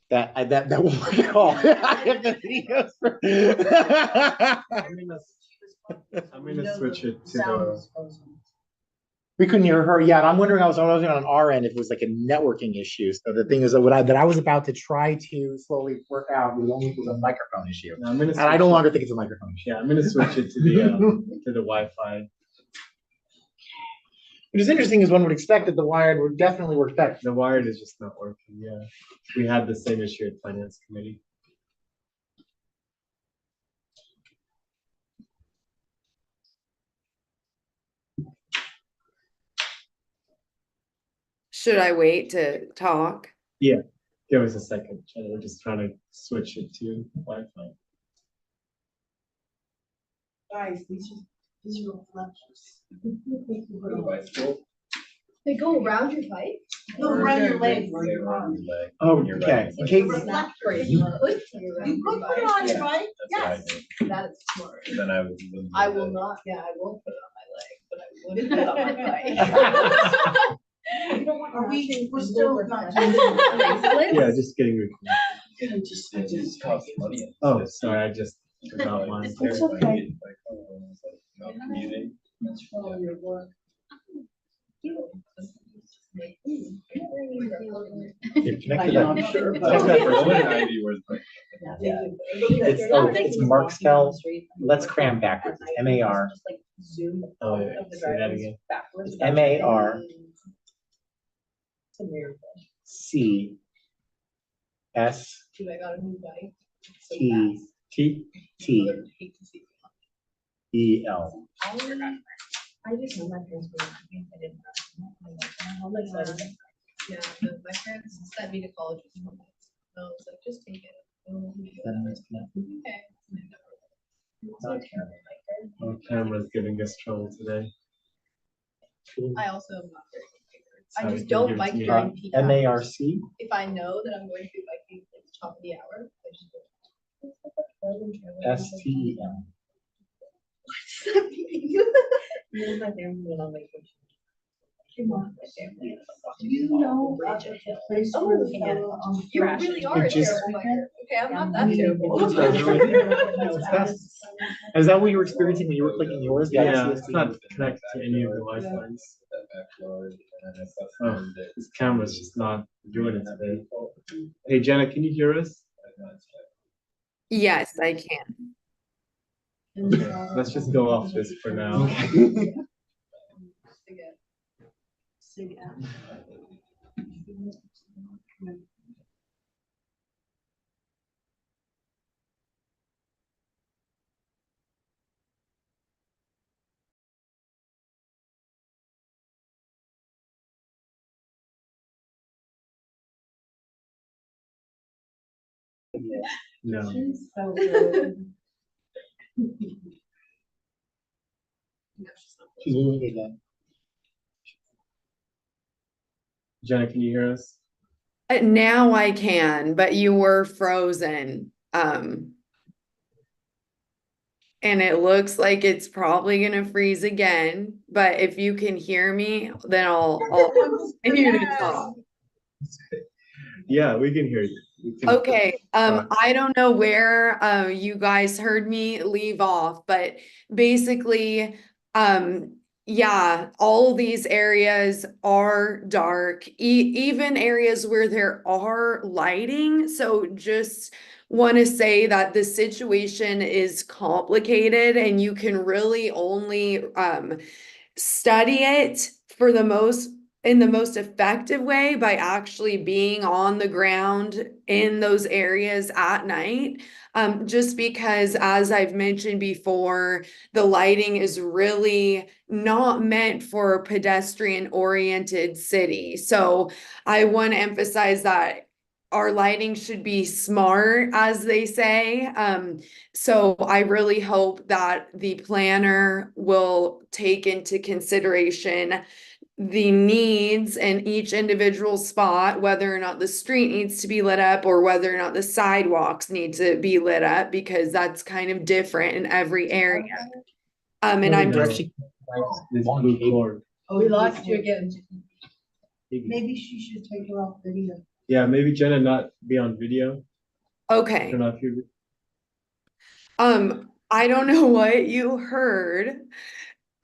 That won't work at all. I have the videos for- I'm gonna switch it to Sound the. was frozen. We couldn't hear her. Yeah, and I'm wondering, I was on our end if it was like a networking issue. So the thing is that I was about to try to slowly work out was a microphone issue. No, I'm gonna And I no longer think it's a microphone issue. Yeah, I'm gonna switch it to the Wi-Fi. Which is interesting, is one would expect that the wired would definitely work better. The wired is just not working, yeah. We had the same issue at finance committee. Should I wait to talk? Yeah, give us a second. We're just trying to switch it to Wi-Fi. Guys, these are reflectors. They go around your bike? No, around your legs. Oh, okay. In case, You could put You could put it on your bike, yes. That is smart. Then I would. I will not, yeah, I won't put it on my leg, but I would put it on my bike. You don't want Are we, matching we're still not. bracelets? Yeah, just getting reconnected. It just costs money. Oh, sorry, I just forgot mine. It's okay. That's for all your work. you're connected. I'm sure. It's Markstel. Let's cram backwards. It's MAR. Oh, yeah, say that again. It's MAR. C. S. Dude, I got a new bike. So T. fast. T. T. I would hate to see E. L. I just know my parents were, I didn't know. I'm excited. Yeah, my parents sent me to college with no notes. I was like, just take it. Okay. Oh, camera's giving us trouble today. I also am not very good bikers. I Sorry, just can you don't give it bike to me? during peak hours. MARC. If I know that I'm going to be biking at the top of the hour, I just go. STEM. What's that mean? Do you know a place where the fellow, You really are a It just- terrible biker. Okay, I'm not that terrible. Is that what you were experiencing when you were clicking yours? The Yeah, IVCSD? it's not connected to any of the Wi-Fi's. Oh, this camera's just not doing it today. Hey, Jenna, can you hear us? Yes, I can. Let's just go off this for now. No. She's so good. She's moving again. Jenna, can you hear us? Now I can, but you were frozen. And it looks like it's probably gonna freeze again, but if you can hear me, then I'll continue to talk. Yeah, we can hear you. We can- Okay, I don't know where you guys heard me leave off, but basically, yeah, all these areas are dark, even areas where there are lighting. So just want to say that the situation is complicated and you can really only study it for the most in the most effective way by actually being on the ground in those areas at night. Just because, as I've mentioned before, the lighting is really not meant for a pedestrian-oriented city. So I want to emphasize that our lighting should be smart, as they say. So I really hope that the planner will take into consideration the needs in each individual spot, whether or not the street needs to be lit up or whether or not the sidewalks need to be lit up, because that's kind of different in every area. And I'm No. just, This blue cord. We lost you again. Maybe. Maybe she should take her off video. Yeah, maybe Jenna not be on video. okay. Turn off your. I don't know what you heard,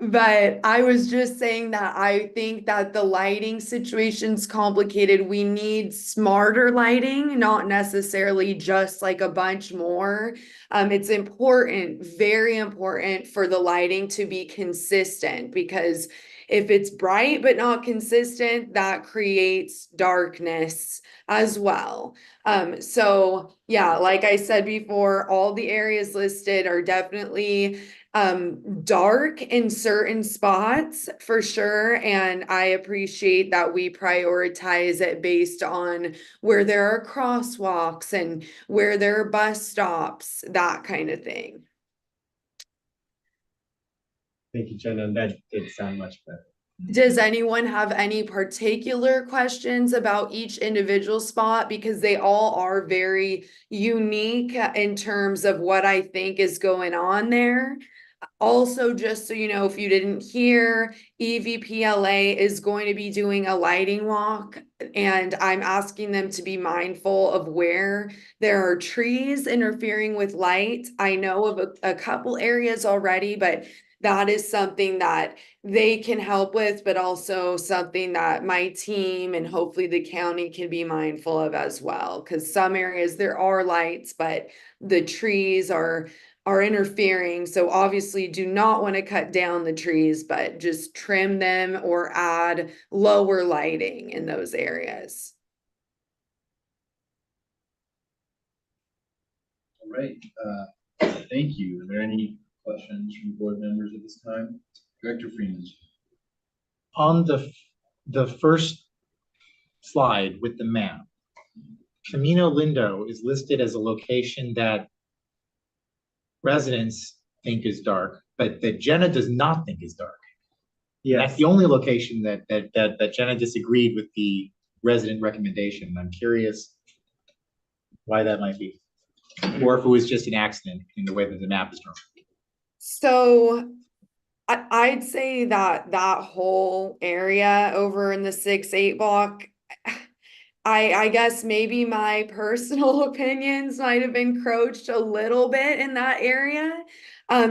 But I was just saying that I think that the lighting situation's complicated. We need smarter lighting, not necessarily just like a bunch more. It's important, very important for the lighting to be consistent because if it's bright but not consistent, that creates darkness as well. So yeah, like I said before, all the areas listed are definitely dark in certain spots for sure. And I appreciate that we prioritize it based on where there are crosswalks and where there are bus stops, that kind of thing. Thank you, Jenna. That did sound much better. Does anyone have any particular questions about each individual spot? Because they all are very unique in terms of what I think is going on there. Also, just so you know, if you didn't hear, EVPLA is going to be doing a lighting walk, and I'm asking them to be mindful of where there are trees interfering with light. I know of a couple areas already, but that is something that they can help with, but also something that my team and hopefully the county can be mindful of as well. Because some areas there are lights, but the trees are interfering. So obviously do not want to cut down the trees, but just trim them or add lower lighting in those areas. All right, thank you. Are there any questions from board members at this time? Director Freeman. On the first slide with the map, Camino Lindo is listed as a location that residents think is dark, but that Jenna does not think is dark. Yes. That's the only location that Jenna disagreed with the resident recommendation. I'm curious why that might be, or if it was just an accident in the way that the map is drawn. So I'd say that that whole area over in the 6-8 block, I guess maybe my personal opinions might have encroached a little bit in that area.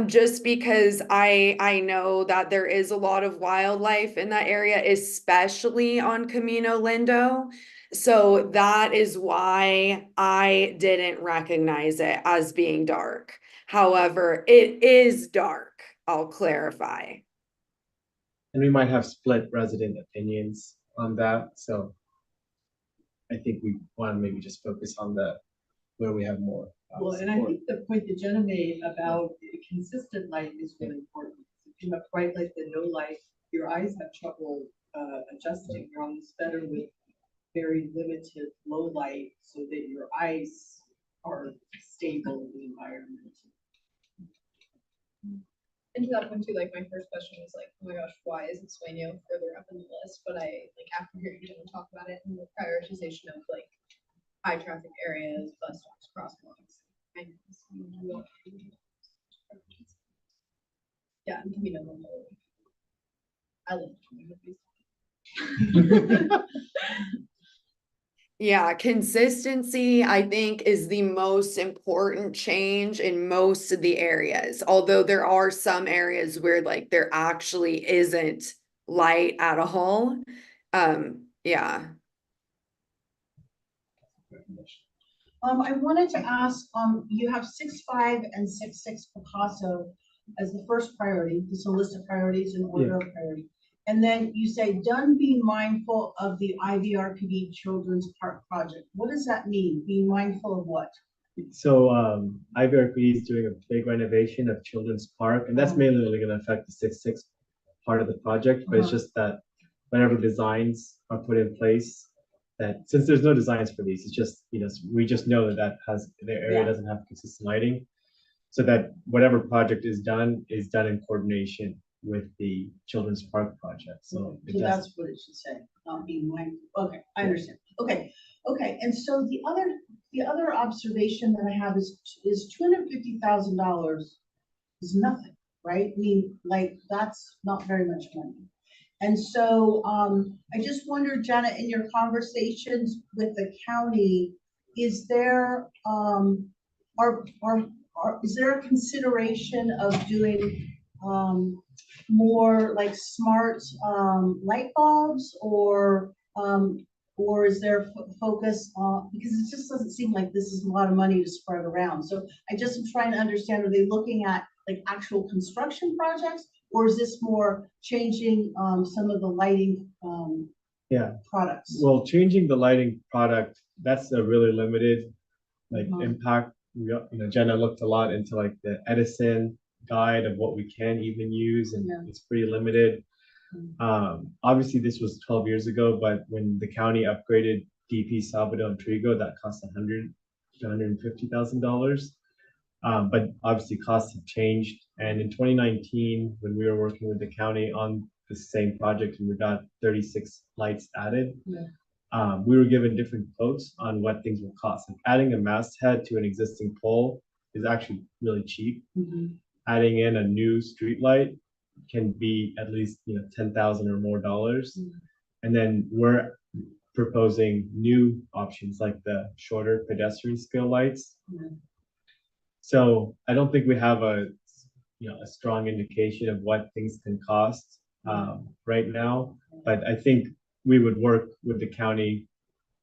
Just because I know that there is a lot of wildlife in that area, especially on Camino Lindo. So that is why I didn't recognize it as being dark. However, it is dark. I'll clarify. And we might have split resident opinions on that. So I think we want to maybe just focus on where we have more. Well, and I support. think the point that Jenna made about consistent light is really important. If you have bright light and no light, your eyes have trouble adjusting. You're almost better with very limited low light so that your eyes are stable in the environment. And to that point too, like my first question was like, oh my gosh, why isn't Sueño further up in the list? But I like after hearing Jenna talk about it and the prioritization of like high traffic areas, bus stops, crosswalks. Yeah, and Camino Lindo. I love Camino. Yeah, consistency, I think, is the most important change in most of the areas. Although there are some areas where like there actually isn't light at all. Yeah. I wanted to ask, you have 6.5 and 6.6 Picasso as the first priority. This is a list of priorities in order of priority. And then you say, done being mindful of the IVRPD Children's Park project. What does that mean? Being mindful of what? So IVRP is doing a big renovation of Children's Park, and that's mainly only going to affect the 6.6 part of the project. But it's just that whenever designs are put in place, that since there's no designs for these, it's just we just know that the area doesn't have consistent lighting, so that whatever project is done in coordination with the Children's Park project. So That's what it should say, not being mindful. Okay, I understand. Okay, and so the other observation that I have is $250,000 is nothing, right? I mean, like that's not very much money. And so I just wondered, Jenna, in your conversations with the county, is there is there a consideration of doing more like smart, light bulbs or is there focus on, because it just doesn't seem like this is a lot of money to spread around. So I just am trying to understand, are they looking at like actual construction projects? Or is this more changing, some of the lighting, Yeah, products? well, changing the lighting product, that's a really limited like Mhm. impact. Jenna looked a lot into like the Edison guide of what we can even use, and Yeah. it's pretty limited. Mm. Obviously this was 12 years ago, but when the county upgraded DP Salvador and Trigo, that cost $100,000 to $150,000. But obviously costs have changed. And in 2019, when we were working with the county on the same project and we got 36 lights added, Yeah. we were given different quotes on what things will cost. Like adding a masthead to an existing pole is actually really cheap. Mhm. Adding in a new street light can be at least $10,000 or more dollars. Mm. And then we're proposing new options like the shorter pedestrian scale lights. Yeah. So I don't think we have a strong indication of what things can cost right now, but I think we would work with the county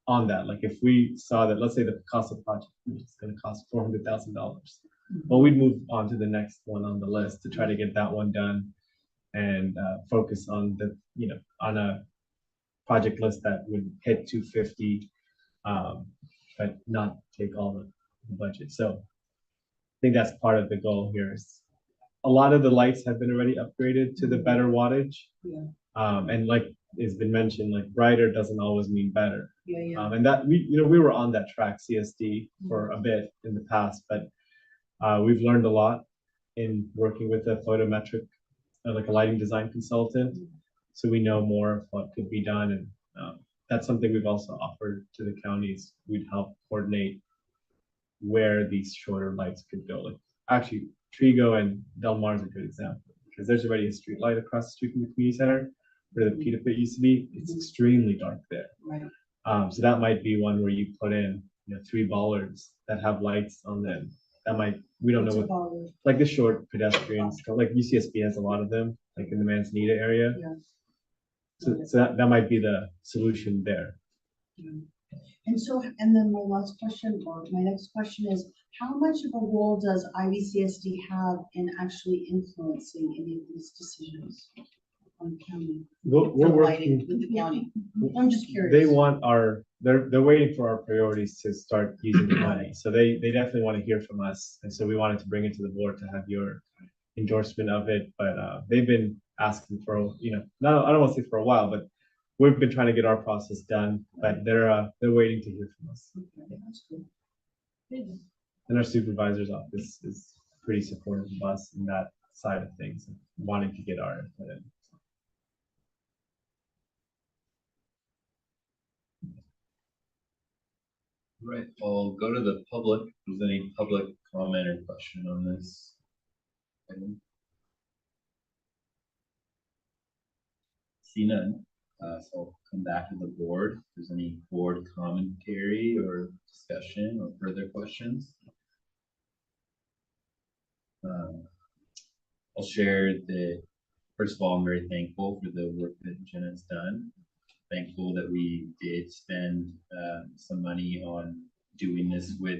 on that. Like if we saw that, let's say the cost of project is going to cost $400,000, well, we'd move on to the next one on the list to try to get that one done and focus on on a project list that would hit 250, but not take all the budget. So I think that's part of the goal here. Is a lot of the lights have been already upgraded to the better wattage. Yeah. And like it's been mentioned, like brighter doesn't always mean better. Yeah, yeah. And that we were on that track CSD for a bit in the past, but we've learned a lot in working with a photometric, like a lighting design consultant. So we know more of what could be done. And that's something we've also offered to the counties. We'd help coordinate where these shorter lights could go. Like actually, Trigo and Del Mar is a good example because there's already a street light across the street from the community center where the pita pit used to be. It's extremely dark there. Right. So that might be one where you put in 3 bollards that have lights on them. That might, we don't know what, like the short pedestrians, like UCSB has a lot of them, like in the Manzanita area. Yeah. So that might be the solution there. Yeah. And so, and then my last question, or my next question is, how much of a role does IVCSD have in actually influencing any of these decisions on the county? We're For lighting working, with the county? I'm just curious. they want they're waiting for our priorities to start using the money. So they definitely want to hear from us. And so we wanted to bring it to the board to have your endorsement of it. But they've been asking for, not, I don't want to say for a while, but we've been trying to get our process done, but they're waiting to hear from us. Okay, that's good. Good. And our supervisor's office is pretty supportive of us in that side of things, and wanting to get our input in. Right, I'll go to the public. If there's any public comment or question on this item? See none, so I'll come back to the board. If there's any board commentary or discussion or further questions. I'll share that, first of all, I'm very thankful for the work that Jenna's done. Thankful that we did spend some money on doing this with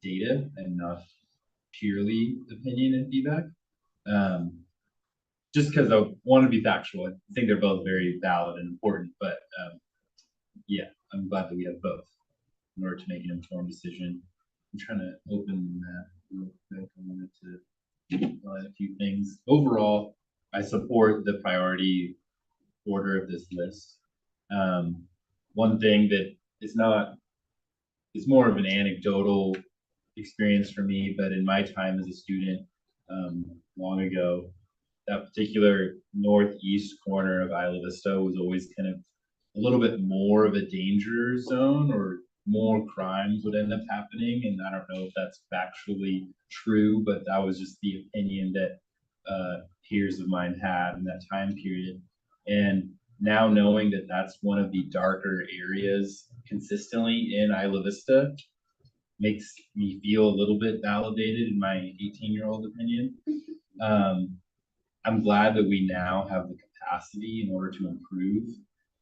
data and not purely opinion and feedback. Just because I want to be factual, I think they're both very valid and important, but yeah, I'm glad that we have both in order to make an informed decision. I'm trying to open that real quick. I wanted to highlight a few things. Overall, I support the priority order of this list. One thing that is not, it's more of an anecdotal experience for me, but in my time as a student long ago, that particular northeast corner of Isla Vista was always kind of a little bit more of a danger zone, or more crimes would end up happening. And I don't know if that's factually true, but that was just the opinion that peers of mine had in that time period. And now knowing that that's one of the darker areas consistently in Isla Vista makes me feel a little bit validated in my 18-year-old opinion. I'm glad that we now have the capacity in order to improve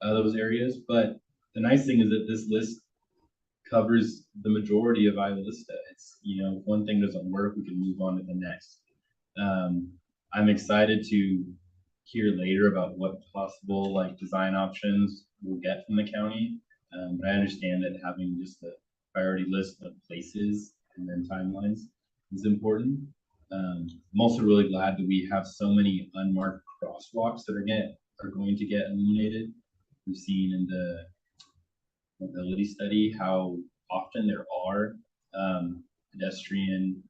those areas. But the nice thing is that this list covers the majority of Isla Vista. It's, you know, if one thing doesn't work, we can move on to the next. I'm excited to hear later about what possible like design options we'll get from the county. But I understand that having just a priority list of places and then timelines is important. I'm also really glad that we have so many unmarked crosswalks that are going to get illuminated. We've seen in the mobility study how often there are pedestrian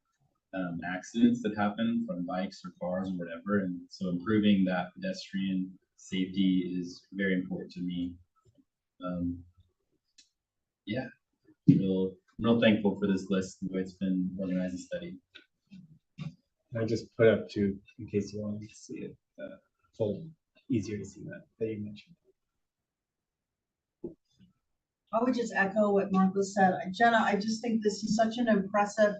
accidents that happen from bikes or cars or whatever, and so improving that pedestrian safety is very important to me. Yeah, real thankful for this list, the way it's been organized and studied. I just put up two in case you wanted to see it. So easier to see that you mentioned. I would just echo what Martha said. Jenna, I just think this is such an impressive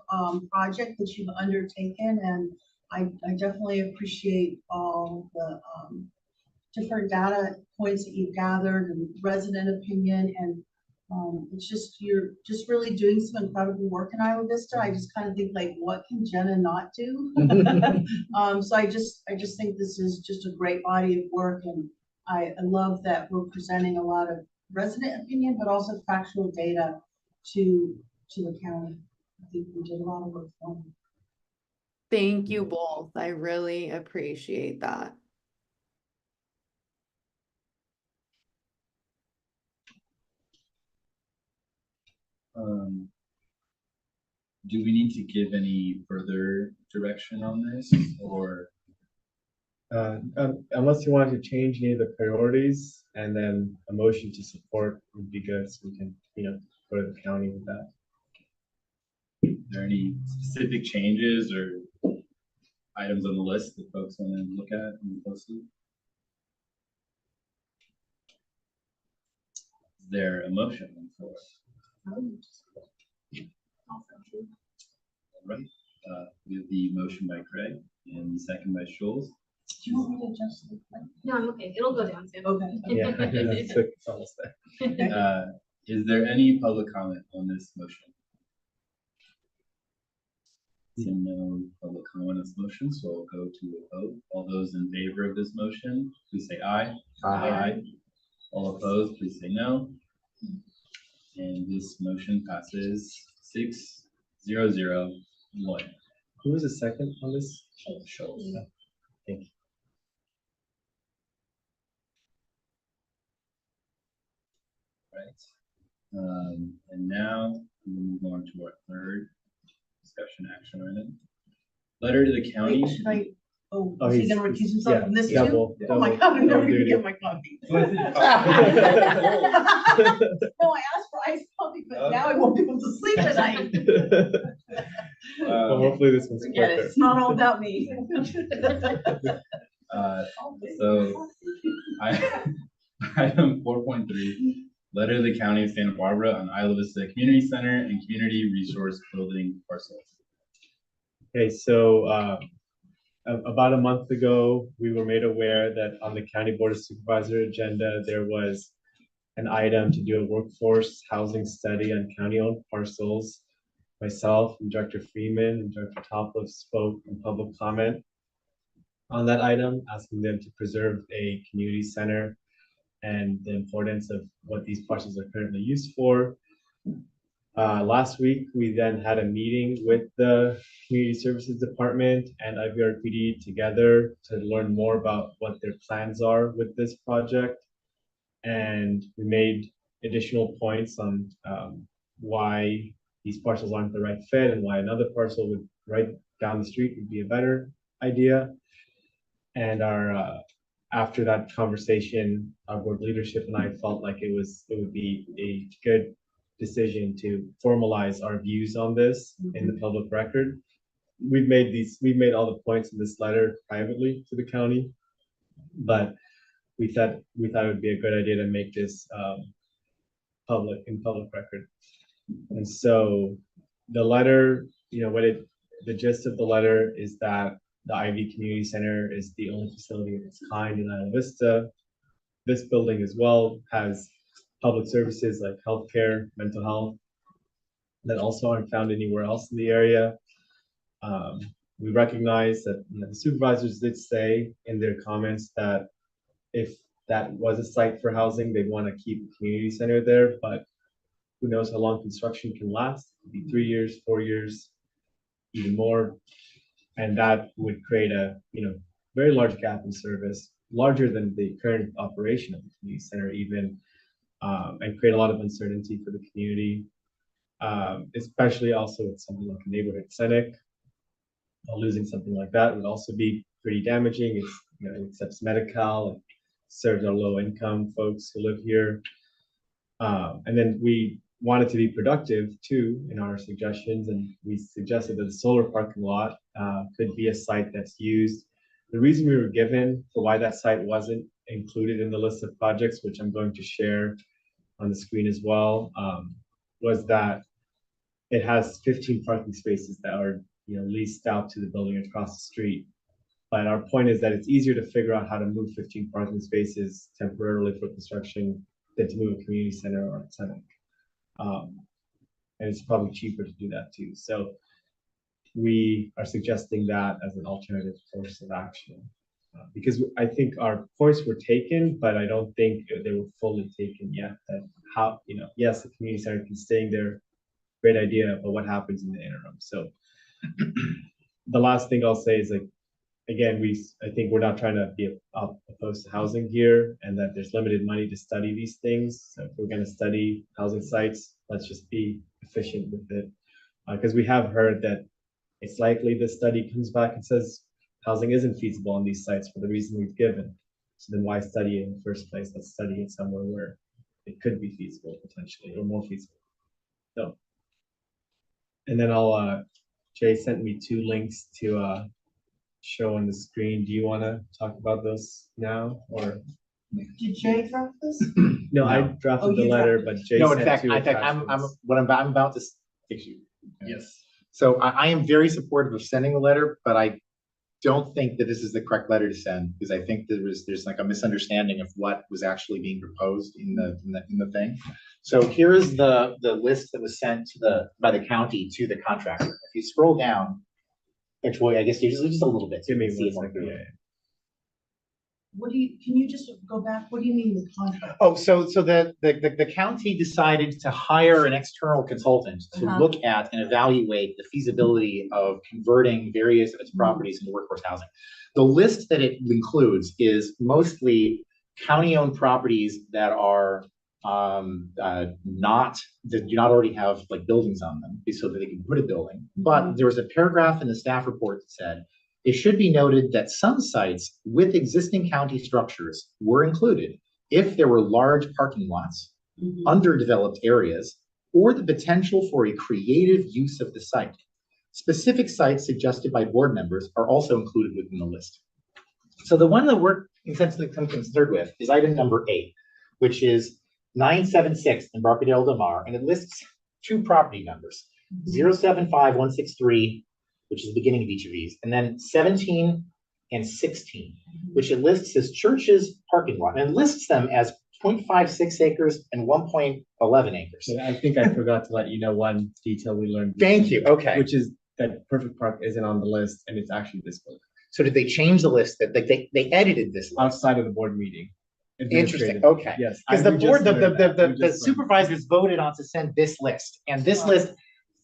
project that you've undertaken, and I definitely appreciate all the different data points that you've gathered and resident opinion, and it's just, you're just really doing some incredible work in Isla Vista. I just kind of think like, what can Jenna not do? So I just think this is just a great body of work, and I love that we're presenting a lot of resident opinion, but also factual data to the county. I think we did a lot of work for them. Thank you both. I really appreciate that. Do we need to give any further direction on this, or? Unless you want to change any of the priorities, and then a motion to support would be good, so we can, go to the county with that. Are there any specific changes or items on the list that folks want to look at more closely? Is there a motion on the floor? All right, we have the motion by Craig and the second by Schultz. Do you want me to adjust the plan? No, I'm okay. It'll go down soon. Okay. Yeah, it's almost there. Is there any public comment on this motion? Seeing no public comment on this motion, so I'll go to a vote. All those in favor of this motion, please say aye. Aye. All opposed, please say no. And this motion passes 6-0-0-1. Who was the second on this? Schultz. Thank you. Right. And now we move on to our third discussion action item. Letter to the county. Wait, should I? Oh, Oh, is he he's- gonna recuse himself yeah, from this double- too? Oh my double- God, I'm never double gonna duty. get my coffee. No, I asked for iced coffee, but now I won't be able to sleep at night. Well, hopefully this one's Forget it, quicker. it's not all about me. So item 4.3, letter to the county of Santa Barbara on Isla Vista Community Center and Community Resource Building parcels. Okay, so about a month ago, we were made aware that on the County Board of Supervisor agenda, there was an item to do a workforce housing study on county-owned parcels. Myself and Director Freeman and Director Topliff spoke in public comment on that item, asking them to preserve a community center and the importance of what these parcels are currently used for. Last week, we then had a meeting with the Community Services Department and IVRPD together to learn more about what their plans are with this project. And we made additional points on why these parcels aren't the right fit and why another parcel would right down the street would be a better idea. And after that conversation, our board leadership and I felt like it would be a good decision to formalize our views on this in the public record. We've made all the points in this letter privately to the county, but we thought it would be a good idea to make this public record. And so the letter, the gist of the letter is that The IV Community Center is the only facility of its kind in Isla Vista. This building as well has public services like healthcare, mental health, that also aren't found anywhere else in the area. We recognize that the supervisors did say in their comments that if that was a site for housing, they'd want to keep a community center there, but who knows how long construction can last? It could be 3 years, 4 years, even more. And that would create a very large gap in service, larger than the current operation of the community center even, and create a lot of uncertainty for the community, especially also with something like a neighborhood clinic. Losing something like that would also be pretty damaging. It's, it accepts Medi-Cal, it serves our low-income folks who live here. And then we wanted to be productive too in our suggestions, and we suggested that the solar parking lot could be a site that's used. The reason we were given for why that site wasn't included in the list of projects, which I'm going to share on the screen as well, was that it has 15 parking spaces that are leased out to the building across the street. But our point is that it's easier to figure out how to move 15 parking spaces temporarily for construction than to move a community center or a clinic. And it's probably cheaper to do that too. So we are suggesting that as an alternative course of action. Because I think our points were taken, but I don't think they were fully taken yet. That how, yes, the community center can stay in there, great idea, but what happens in the interim? So the last thing I'll say is, like, again, I think we're not trying to be opposed to housing here, and that there's limited money to study these things. So if we're going to study housing sites, let's just be efficient with it. Because we have heard that it's likely the study comes back and says housing isn't feasible on these sites for the reason we've given. So then why study it in the first place? Let's study it somewhere where it could be feasible potentially, or more feasible. So, and then Jay sent me 2 links to show on the screen. Do you want to talk about those now, or? Did Jay draft this? No, I Oh, drafted the you letter, drafted but Jay No, in sent fact, 2 I'm attachments. I'm about to fix you. Yes. So I am very supportive of sending the letter, but I don't think that this is the correct letter to send, because I think there's like a misunderstanding of what was actually being proposed in the thing. So here is the list that was sent by the county to the contractor. If you scroll down, actually, I guess you just a little bit. So Give you me can see 1 it more second. clearly. Yeah. Can you just go back? What do you mean the contract? Oh, so the county decided to hire an external consultant to Uh-huh. look at and evaluate the feasibility of converting various of its properties into workforce housing. The list that it includes is mostly county-owned properties that are that do not already have like buildings on them, so that they can put a building. But there was a paragraph in the staff report that said, it should be noted that some sites with existing county structures were included if there were large parking lots, underdeveloped areas, or the potential for a creative use of the site. Specific sites suggested by board members are also included within the list. So the one that we're intensely concerned with is item number 8, which is 976 in Embarcadero Del Mar, and it lists 2 property numbers, 075163, which is the beginning of each of these, and then 17 and 16, which it lists as churches parking lot, and it lists them as 0.56 acres and 1.11 acres. I think I forgot to let you know one detail we learned. Thank you. Okay. Which is that Perfect Park isn't on the list, and it's actually this building. So did they change the list? That they edited this list? Outside of the board meeting. Interesting. Okay. Yes. Because the we board, just learned that. We the just learned. supervisors voted on to send this list, and this list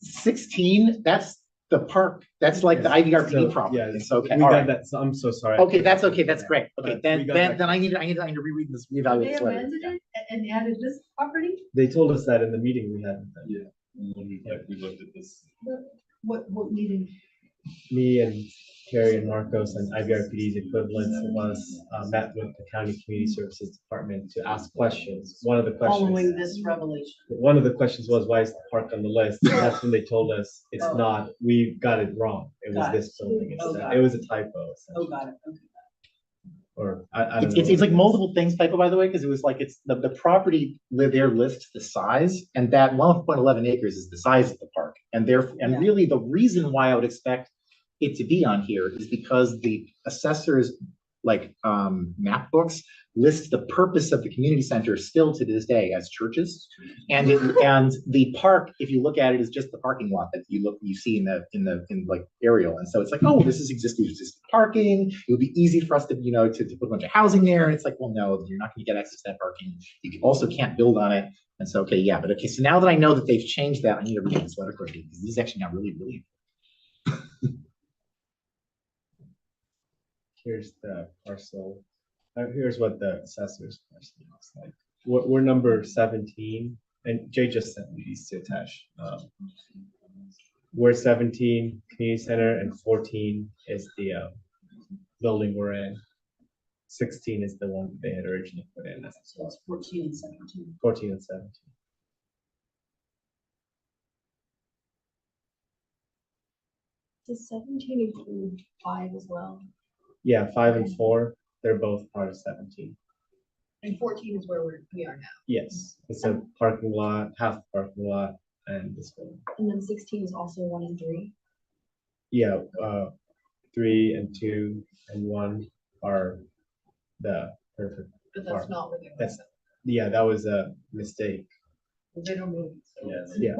16. That's the park. That's like the IVRPD So, property. yeah, It's okay. We all got right. that. So I'm so sorry. Okay, that's okay. That's great. Okay, But then we got then that. then I need to reread this, reevaluate They this letter. amended it and added this property? They told us that in the meeting we had with them. Yeah. When we looked at this. What meeting? Me and Carrie and Marcos and IVRPD's equivalents of us met with the County Community Services Department to ask questions. One of the Following questions, this revelation. one of the questions was, why is the park on the list? And that's when they told us it's not, we got it wrong. It was Got it. this building Oh, instead. got It it. was a typo. Oh, essentially. got it. Okay. Or I don't It's know. like multiple things typo, by the way, because it was like it's the property there lists the size, and that 1.11 acres is the size of the park, and therefore, and Yeah. really the reason why I would expect it to be on here is because the assessors map books list the purpose of the community center still to this day as churches. And the park, if you look at it, is just the parking lot that you see in like aerial. And so it's like, oh, this is existing parking. It would be easy for us to, to put a bunch of housing there. And it's like, well, no, you're not going to get access to that parking. You also can't build on it. And so, okay, yeah, but okay. So now that I know that they've changed that, I need to read this letter quickly because this is actually not really, really. Here's the parcel. Here's what the assessor's parcel looks like. We're number 17, and Jay just sent me these to attach. We're 17 community center, and 14 is the building we're in. 16 is the one that they had originally put in. So it's 14 and 17. 14 and 17. Does 17 include 5 as well? Yeah, 5 and 4, they're both part of 17. And 14 is where we are now. Yes, it's a parking lot, half the parking lot, and this one. And then 16 is also 1 and 3. Yeah, 3 and 2 and 1 are the perfect. But part. that's not where they are. That's, yeah, that was a mistake. They don't move. Yes. Yeah.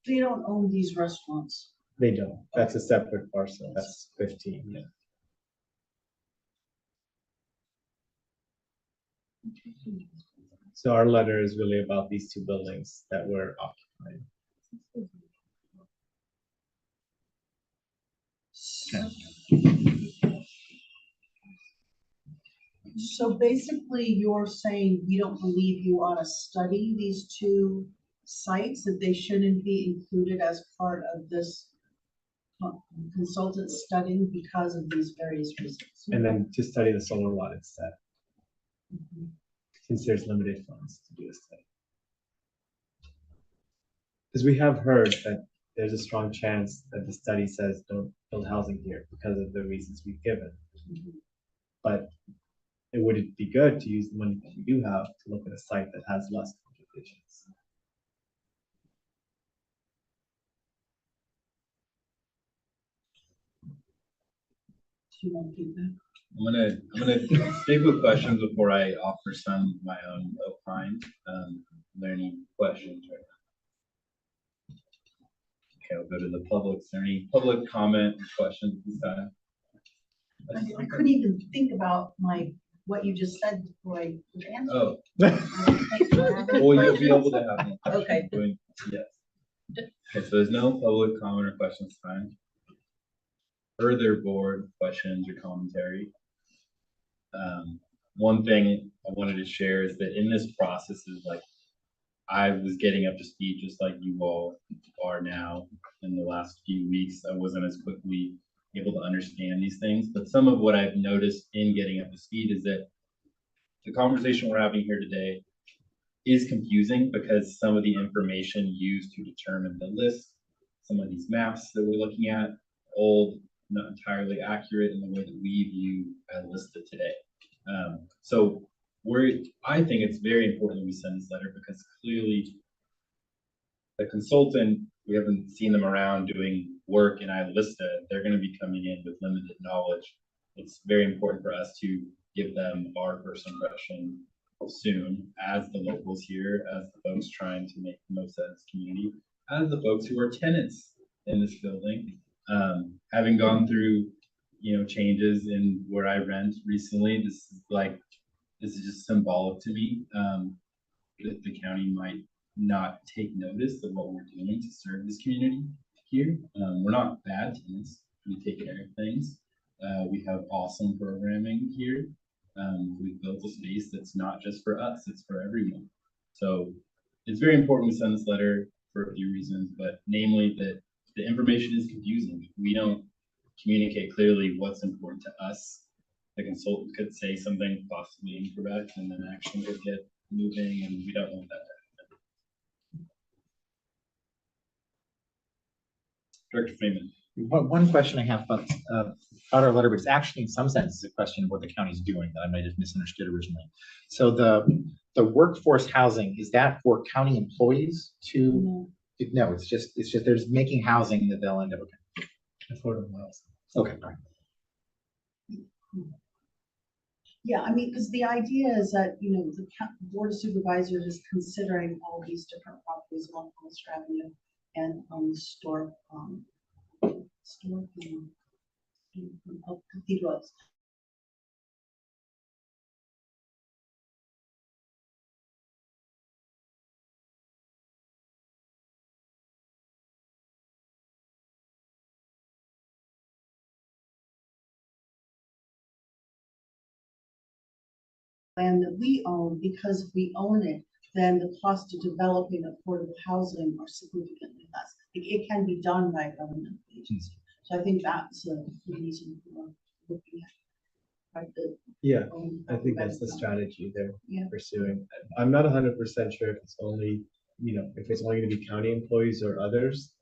They don't own these restaurants. They don't. That's a separate parcel. That's 15. Yeah. So our letter is really about these 2 buildings that we're occupying. So basically, you're saying you don't believe you ought to study these 2 sites, that they shouldn't be included as part of this consultant studying because of these various reasons. And then to study the solar lot instead, since there's limited funds to do a study. Because we have heard that there's a strong chance that the study says don't build housing here because of the reasons we've given. But it would be good to use the money that we do have to look at a site that has less complications. Do you want to do that? I'm gonna stick with questions before I offer some of my own opine. Are there any questions right now? Okay, I'll go to the public. Is there any public comment or questions this time? I couldn't even think about what you just said before I could answer. Oh. Well, Well, you'll be able to have more questions. Okay. Yes. Okay, so there's no public comment or questions time. Further board questions or commentary. One thing I wanted to share is that in this process is like, I was getting up to speed just like you all are now in the last few weeks. I wasn't as quickly able to understand these things, but some of what I've noticed in getting up to speed is that the conversation we're having here today is confusing because some of the information used to determine the list, some of these maps that we're looking at, old, not entirely accurate in the way that we view listed today. So I think it's very important that we send this letter because clearly the consultant, we haven't seen them around doing work in IVCSD. They're going to be coming in with limited knowledge. It's very important for us to give them our first impression soon as the locals here, as the folks trying to make the most out of this community, as the folks who are tenants in this building. Having gone through, changes in where I rent recently, this is just symbolic to me. That the county might not take notice of what we're doing to serve this community here. We're not bad tenants. We take care of things. We have awesome programming here. We've built a space that's not just for us, it's for everyone. So it's very important we send this letter for a few reasons, but namely that the information is confusing. We don't communicate clearly what's important to us. The consultant could say something possibly incorrect and then action would get moving and we don't want that to happen. Director Freeman. One question I have about our letter, but it's actually in some sense a question of what the county's doing that I might have misunderstood originally. So the workforce housing, is that for county employees to? No, it's just there's making housing that they'll end up. Okay. affordable housing. Okay, all right. Yeah, I mean, because the idea is that, you know, the Board of Supervisors is considering all these different properties along Hollister Avenue and cathedrals. Land that we own, because we own it, then the cost of developing affordable housing are significantly less. It can be done by a government agency. So I think that's the reason for looking at. Right, Yeah, I think that's the strategy they're pursuing. I'm not 100% sure if it's only, if it's only going to be county employees or others.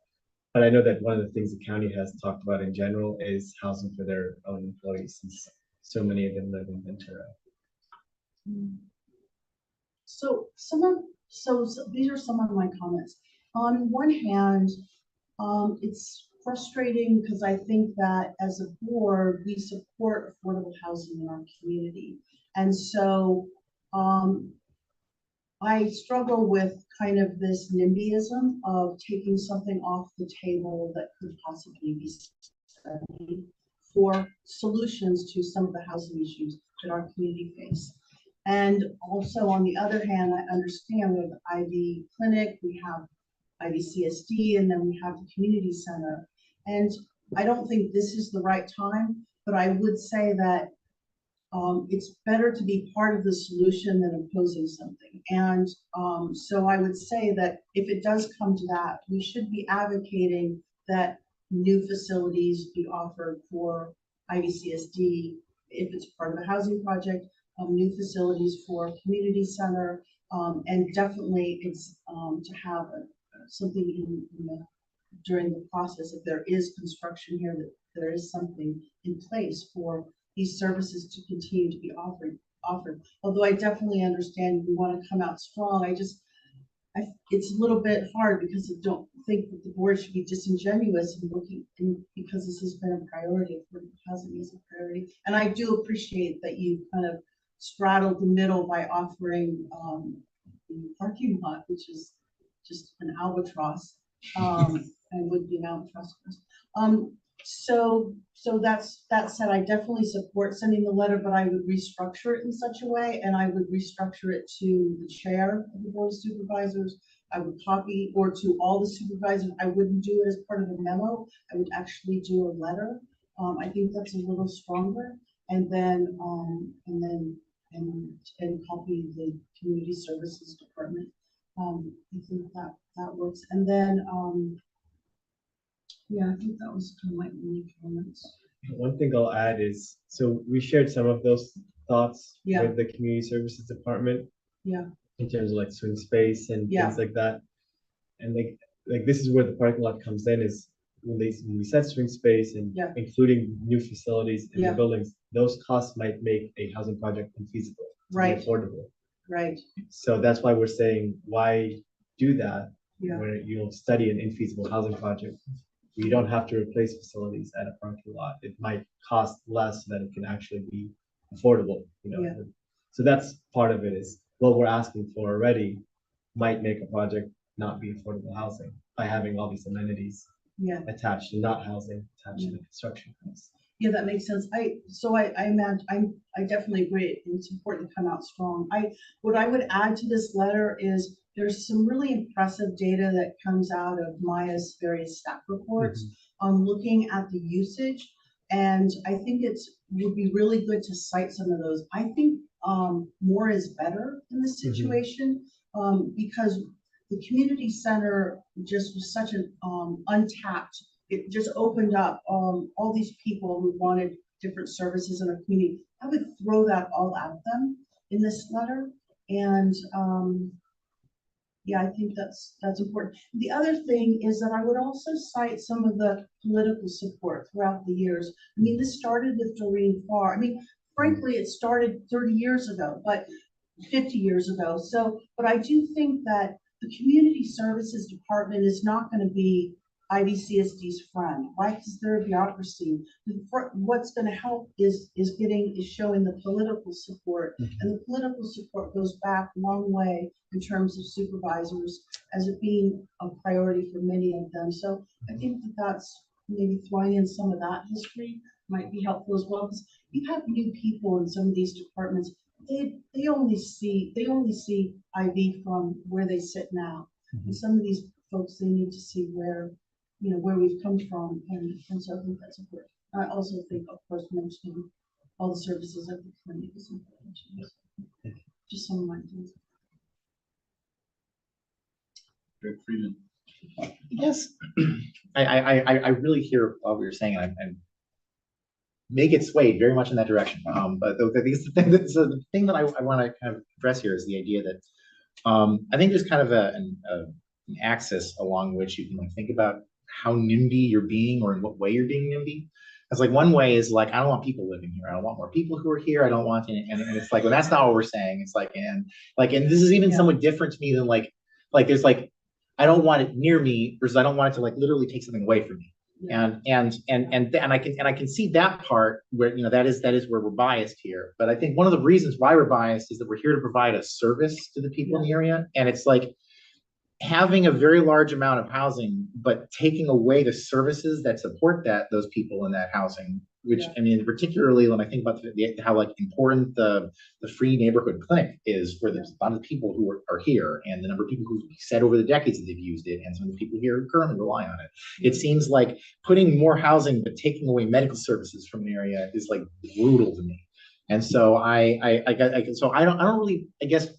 But I know that one of the things the county has talked about in general is housing for their own employees, since so many of them live in Ventura. So these are some of my comments. On one hand, it's frustrating because I think that as a board, we support affordable housing in our community. And so I struggle with kind of this NIMBYism of taking something off the table that could possibly be studied for solutions to some of the housing issues that our community face. And also, on the other hand, I understand we have the IV clinic, we have IVCSD, and then we have the community center. And I don't think this is the right time, but I would say that it's better to be part of the solution than opposing something. And so I would say that if it does come to that, we should be advocating that new facilities be offered for IVCSD if it's part of a housing project, new facilities for community center, and definitely it's to have something during the process, if there is construction here, that there is something in place for these services to continue to be offered. Although I definitely understand you want to come out strong, it's a little bit hard because I don't think that the board should be disingenuous in looking, because this has been a priority, affordable housing is a priority. And I do appreciate that you kind of straddled the middle by offering the parking lot, which is just an albatross, and would be an albatross. So that said, I definitely support sending the letter, but I would restructure it in such a way, and I would restructure it to the chair of the Board of Supervisors. I would copy, or to all the supervisors. I wouldn't do it as part of a memo. I would actually do a letter. I think that's a little stronger, and then copy the community services department. I think that works, and then yeah, I think that was kind of my only comments. One thing I'll add is, so we shared some of those thoughts Yeah. with the community services department. Yeah. In terms of like swing space and things like that. And like this is where the parking lot comes in, is when we set swing space and including new facilities in the buildings, those costs might make a housing project infeasible, affordable. Right. So that's why we're saying, why do that where you'll study an infeasible housing project? You don't have to replace facilities at a parking lot. It might cost less than it can actually be affordable, So that's part of it, is what we're asking for already might make a project not be affordable housing by having all these amenities attached and not housing attached to the construction costs. Yeah, that makes sense. I definitely agree. It's important to come out strong. What I would add to this letter is there's some really impressive data that comes out of Maya's various staff reports on looking at the usage. And I think would be really good to cite some of those. I think more is better in this situation because the community center just was such an untapped. It just opened up all these people who wanted different services in our community. I would throw that all at them in this letter. And yeah, I think that's important. The other thing is that I would also cite some of the political support throughout the years. I mean, this started with Doreen Farr. I mean, frankly, it started 30 years ago, but 50 years ago. So, but I do think that the community services department is not going to be IVCSD's friend, right? Because they're a bureaucracy. What's going to help is showing the political support, and the political support goes back a long way in terms of supervisors as it being a priority for many of them. So I think that that's maybe throwing in some of that history might be helpful as well, because you have new people in some of these departments. They only see IV from where they sit now. And some of these folks, they need to see where we've come from, and so I think that's important. I also think, of course, mentioning all the services of the clinic is important. Just some of my things. Rick Freeman. Yes, I really hear what you're saying, and I may get swayed very much in that direction. But the thing that I want to kind of address here is the idea that I think there's kind of an axis along which you can like think about how NIMBY you're being, or in what way you're being NIMBY. It's like one way is like, I don't want people living here. I don't want more people who are here. I don't want, and it's like, well, that's not what we're saying. It's like, and this is even somewhat different to me than like there's like, I don't want it near me versus I don't want it to like literally take something away from me. Yeah. And I can see that part where, that is where we're biased here. But I think one of the reasons why we're biased is that we're here to provide a service to the people in the area. And it's like having a very large amount of housing, but taking away the services that support those people in that housing, which I mean, particularly when I think about how like important the free neighborhood clinic is for the amount of people who are here, and the number of people who said over the decades that they've used it, and some of the people here currently rely on it. It seems like putting more housing but taking away medical services from an area is like brutal to me. And so I don't really, I guess,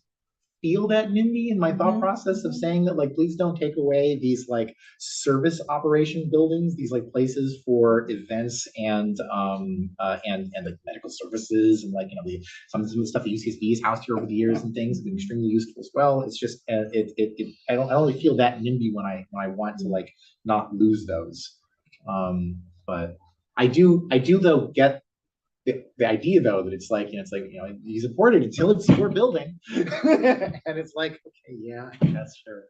feel that NIMBY in my thought process of saying that, like, please don't take away these like service operation buildings, these like places for events and like medical services, and like some of the stuff that UCSD has housed here over the years and things have been extremely useful as well. It's just I don't really feel that NIMBY when I want to like not lose those. But I do though get the idea though that it's like, you support it until it's your building. And it's like, okay, yeah, that's sure.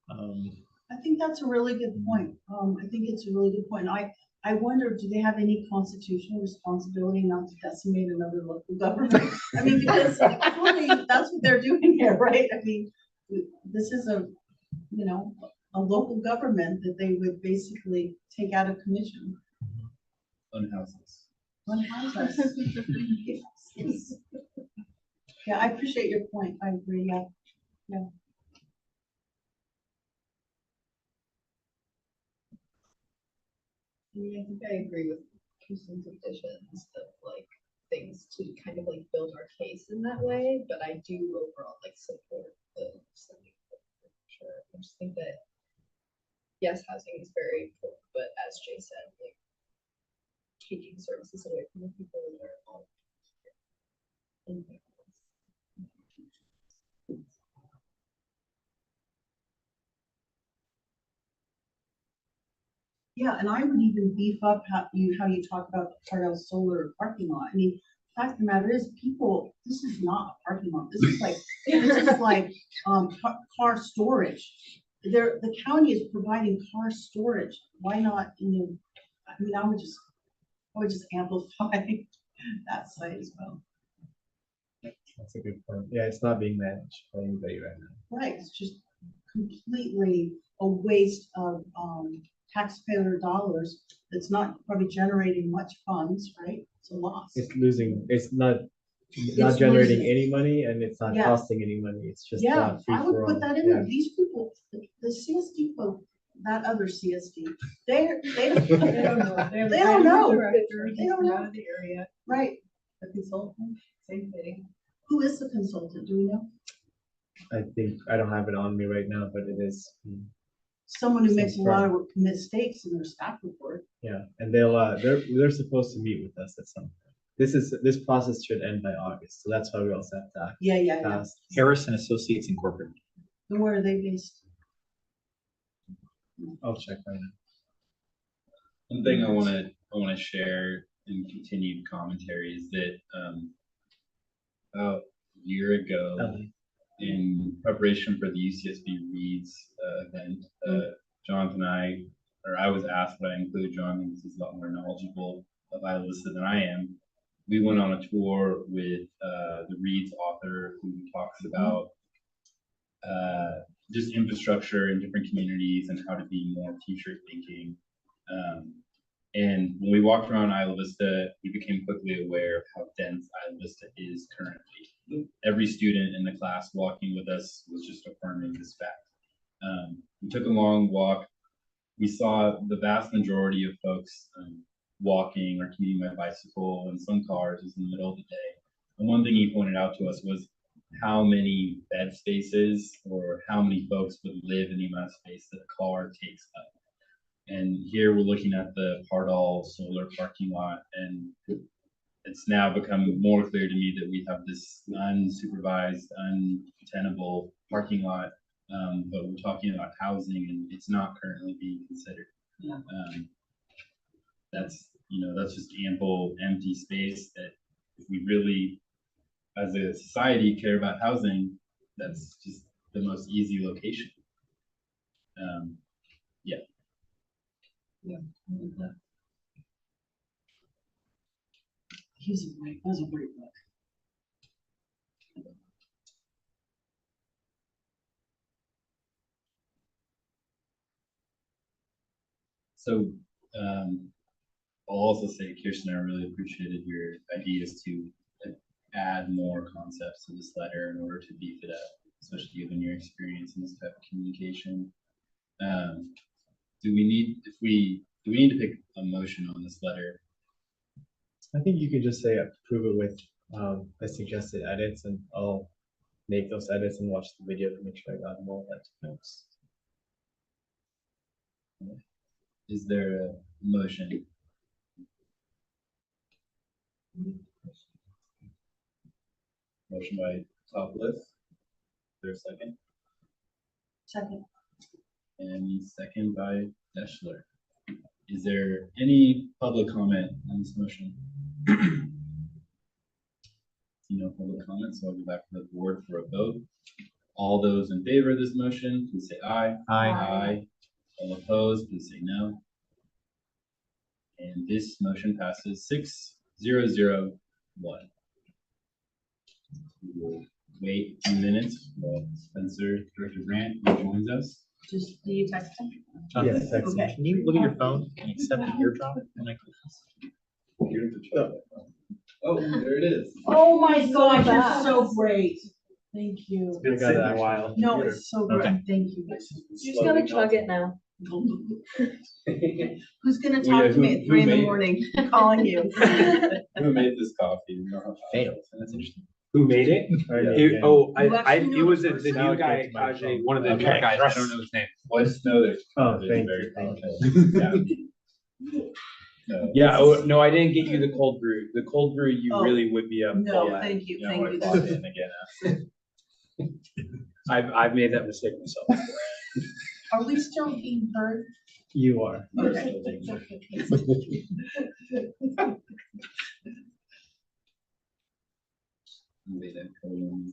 I think that's a really good point. I think it's a really good point. I wonder, do they have any constitutional responsibility not to decimate another local government? I mean, because fully, that's what they're doing here, right? I mean, this is a local government that they would basically take out of commission. Unhouse us. Unhouse us. Yes. Yeah, I appreciate your point. I agree. Yeah. I think I agree with Kristen's additions of like things to kind of like build our case in that way, but I do overall like support the study for sure. I just think that yes, housing is very important, but as Jay said, like taking services away from the people that are all in there. Yeah, and I would even beef up how you talk about the Cardell Solar parking lot. I mean, the fact of the matter is, people, this is not a parking lot. This is like car storage. The county is providing car storage. Why not? I mean, I would just amplify that site as well. That's a good point. Yeah, it's not being managed by anybody right now. Right, it's just completely a waste of taxpayer dollars. That's not probably generating much funds, right? It's a loss. It's not generating any money, and it's not costing any money. It's just I would put that in there. These people, the CSD folk, that other CSD, they don't know. They don't know. They don't know. Out of the area. Right. The consultant, same thing. Who is the consultant? Do we know? I think I don't have it on me right now, but it is Someone who makes a lot of mistakes in their staff report. Yeah, and they're supposed to meet with us at some point. This process should end by August, so that's why we also have to. Yeah. Harris and Associates Incorporated. And where are they based? I'll check right now. One thing I want to share in continued commentary is that about a year ago, in preparation for the UCSB Reads event, Jonathan and I or I was asked would I include John, because he's a lot more knowledgeable of Isla Vista than I am. We went on a tour with the Reed's author, who talks about just infrastructure in different communities and how to be more future thinking. And when we walked around Isla Vista, we became quickly aware of how dense Isla Vista is currently. Every student in the class walking with us was just affirming this fact. We took a long walk. We saw the vast majority of folks walking or commuting by bicycle, and some cars was in the middle of the day. And one thing he pointed out to us was how many bed spaces or how many folks would live in the amount of space that a car takes up. And here we're looking at the Pardall solar parking lot, and it's now become more clear to me that we have this unsupervised, untenable parking lot. But we're talking about housing, and it's not currently being considered. Yeah. That's just ample empty space that if we really, as a society, care about housing, that's just the most easy location. Yeah. That was a great book. So I'll also say, Kirsten, I really appreciated your ideas to add more concepts to this letter in order to beef it up, especially given your experience in this type of communication. Do we need to pick a motion on this letter? I think you could just say approve it with the suggested edits, and I'll make those edits and watch the video to make sure I got them all that notes. Is there a motion? Motion by Topliff. Is there a second? Second. And second by Deschler. Is there any public comment on this motion? No public comments, so I'll go back to the board for a vote. All those in favor of this motion, please say aye. Aye. All opposed, please say no. And this motion passes 6-0-0-1. We will wait a few minutes while Director Grant joins us. Just, do you text him? Yes, Okay. Can you look at your phone and accept an eardrop when I click this? Oh, there it is. Oh my gosh, you're so great. Thank you. I got it a while. No, it's so great. Okay. Thank you. You just gotta chug it now. Who's gonna Well, yeah, talk to me who- at 3 in who the made- morning, calling you? Who made this coffee? We don't have to- Fails, that's interesting. Who made it? Yeah. Oh, You actually know it was the the person? Now new it guy, came to my Tajay, phone. one of the new Okay. guys, I don't know his name. Well, I just know that. Oh, it's thank very you, thank powerful. Yeah. Yeah, oh, no, I didn't get you the cold brew. The cold brew, you Oh, really would be up. No, all that. thank you, You know, thank I you. bought in again. I've made that mistake myself. Are we still being heard? You are. Okay. Wait, I colon.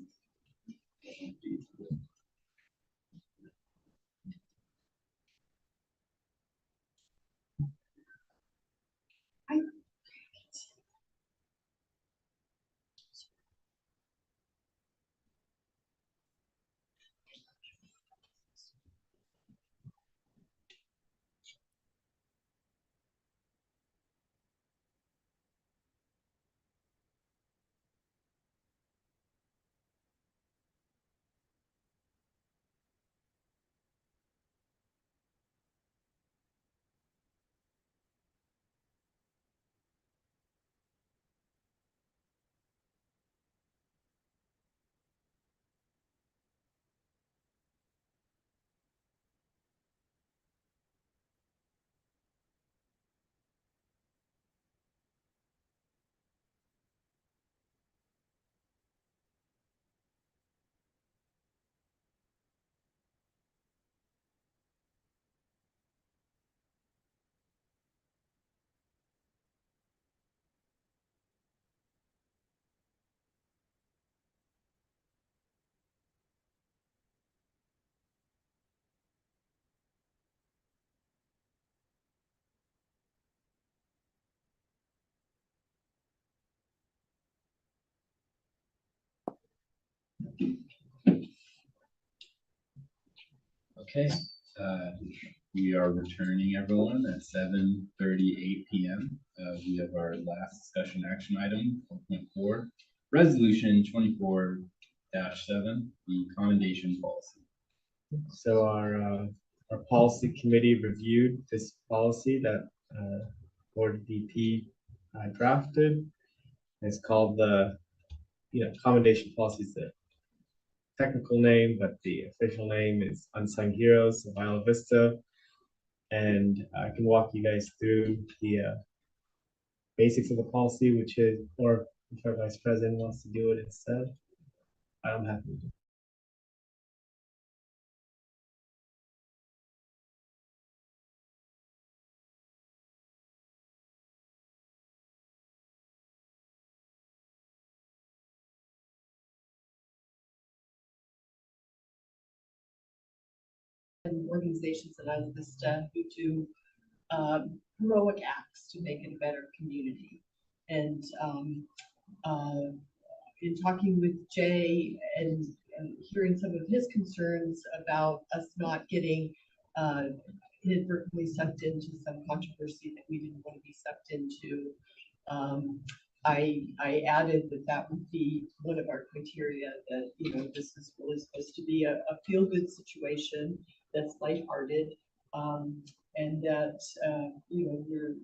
Okay, we are returning everyone at 7:38 p.m. We have our last discussion action item, 4.4, resolution 24-7, the commendation policy. So our policy committee reviewed this policy that Board DP drafted. It's called the, commendation policy is the technical name, but the official name is Unsung Heroes of Isla Vista. And I can walk you guys through the basics of the policy, which is, or if our vice president wants to do it instead, I'm happy to do it. And organizations in Isla Vista who do heroic acts to make it a better community. And in talking with Jay and hearing some of his concerns about us not getting inadvertently sucked into some controversy that we didn't want to be sucked into, I added that would be one of our criteria, that, this is really supposed to be a feel-good situation that's lighthearted, and that, we're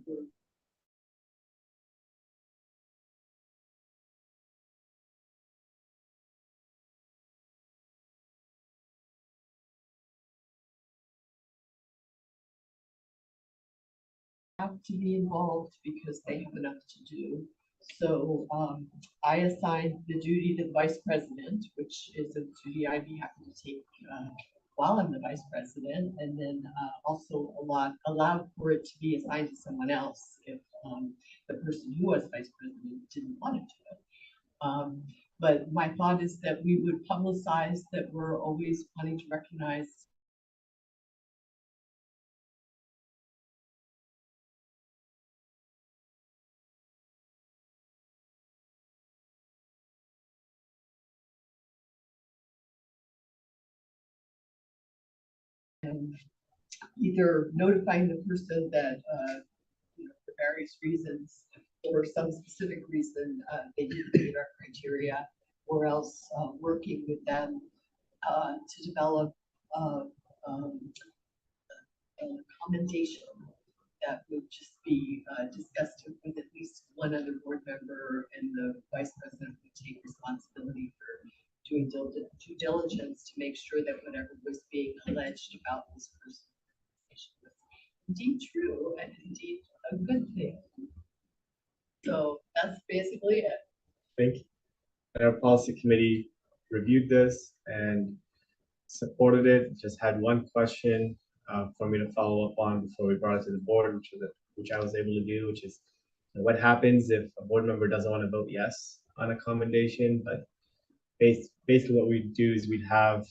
have to be involved because they have enough to do. So I assigned the duty to the vice president, which is a duty I'd be happy to take while I'm the vice president, and then also allowed for it to be assigned to someone else if the person who was vice president didn't want to do it. But my thought is that we would publicize that we're always wanting to recognize and either notifying the person that, for various reasons, or some specific reason, they didn't meet our criteria, or else working with them to develop a commendation that would just be discussed with at least one other board member, and the vice president would take responsibility for doing due diligence to make sure that whatever was being alleged about this person was indeed true and indeed a good thing. So that's basically it. Thank you. And our policy committee reviewed this and supported it. Just had one question for me to follow up on before we brought it to the board, which I was able to do, which is what happens if a board member doesn't want to vote yes on a commendation. But basically what we do is we'd have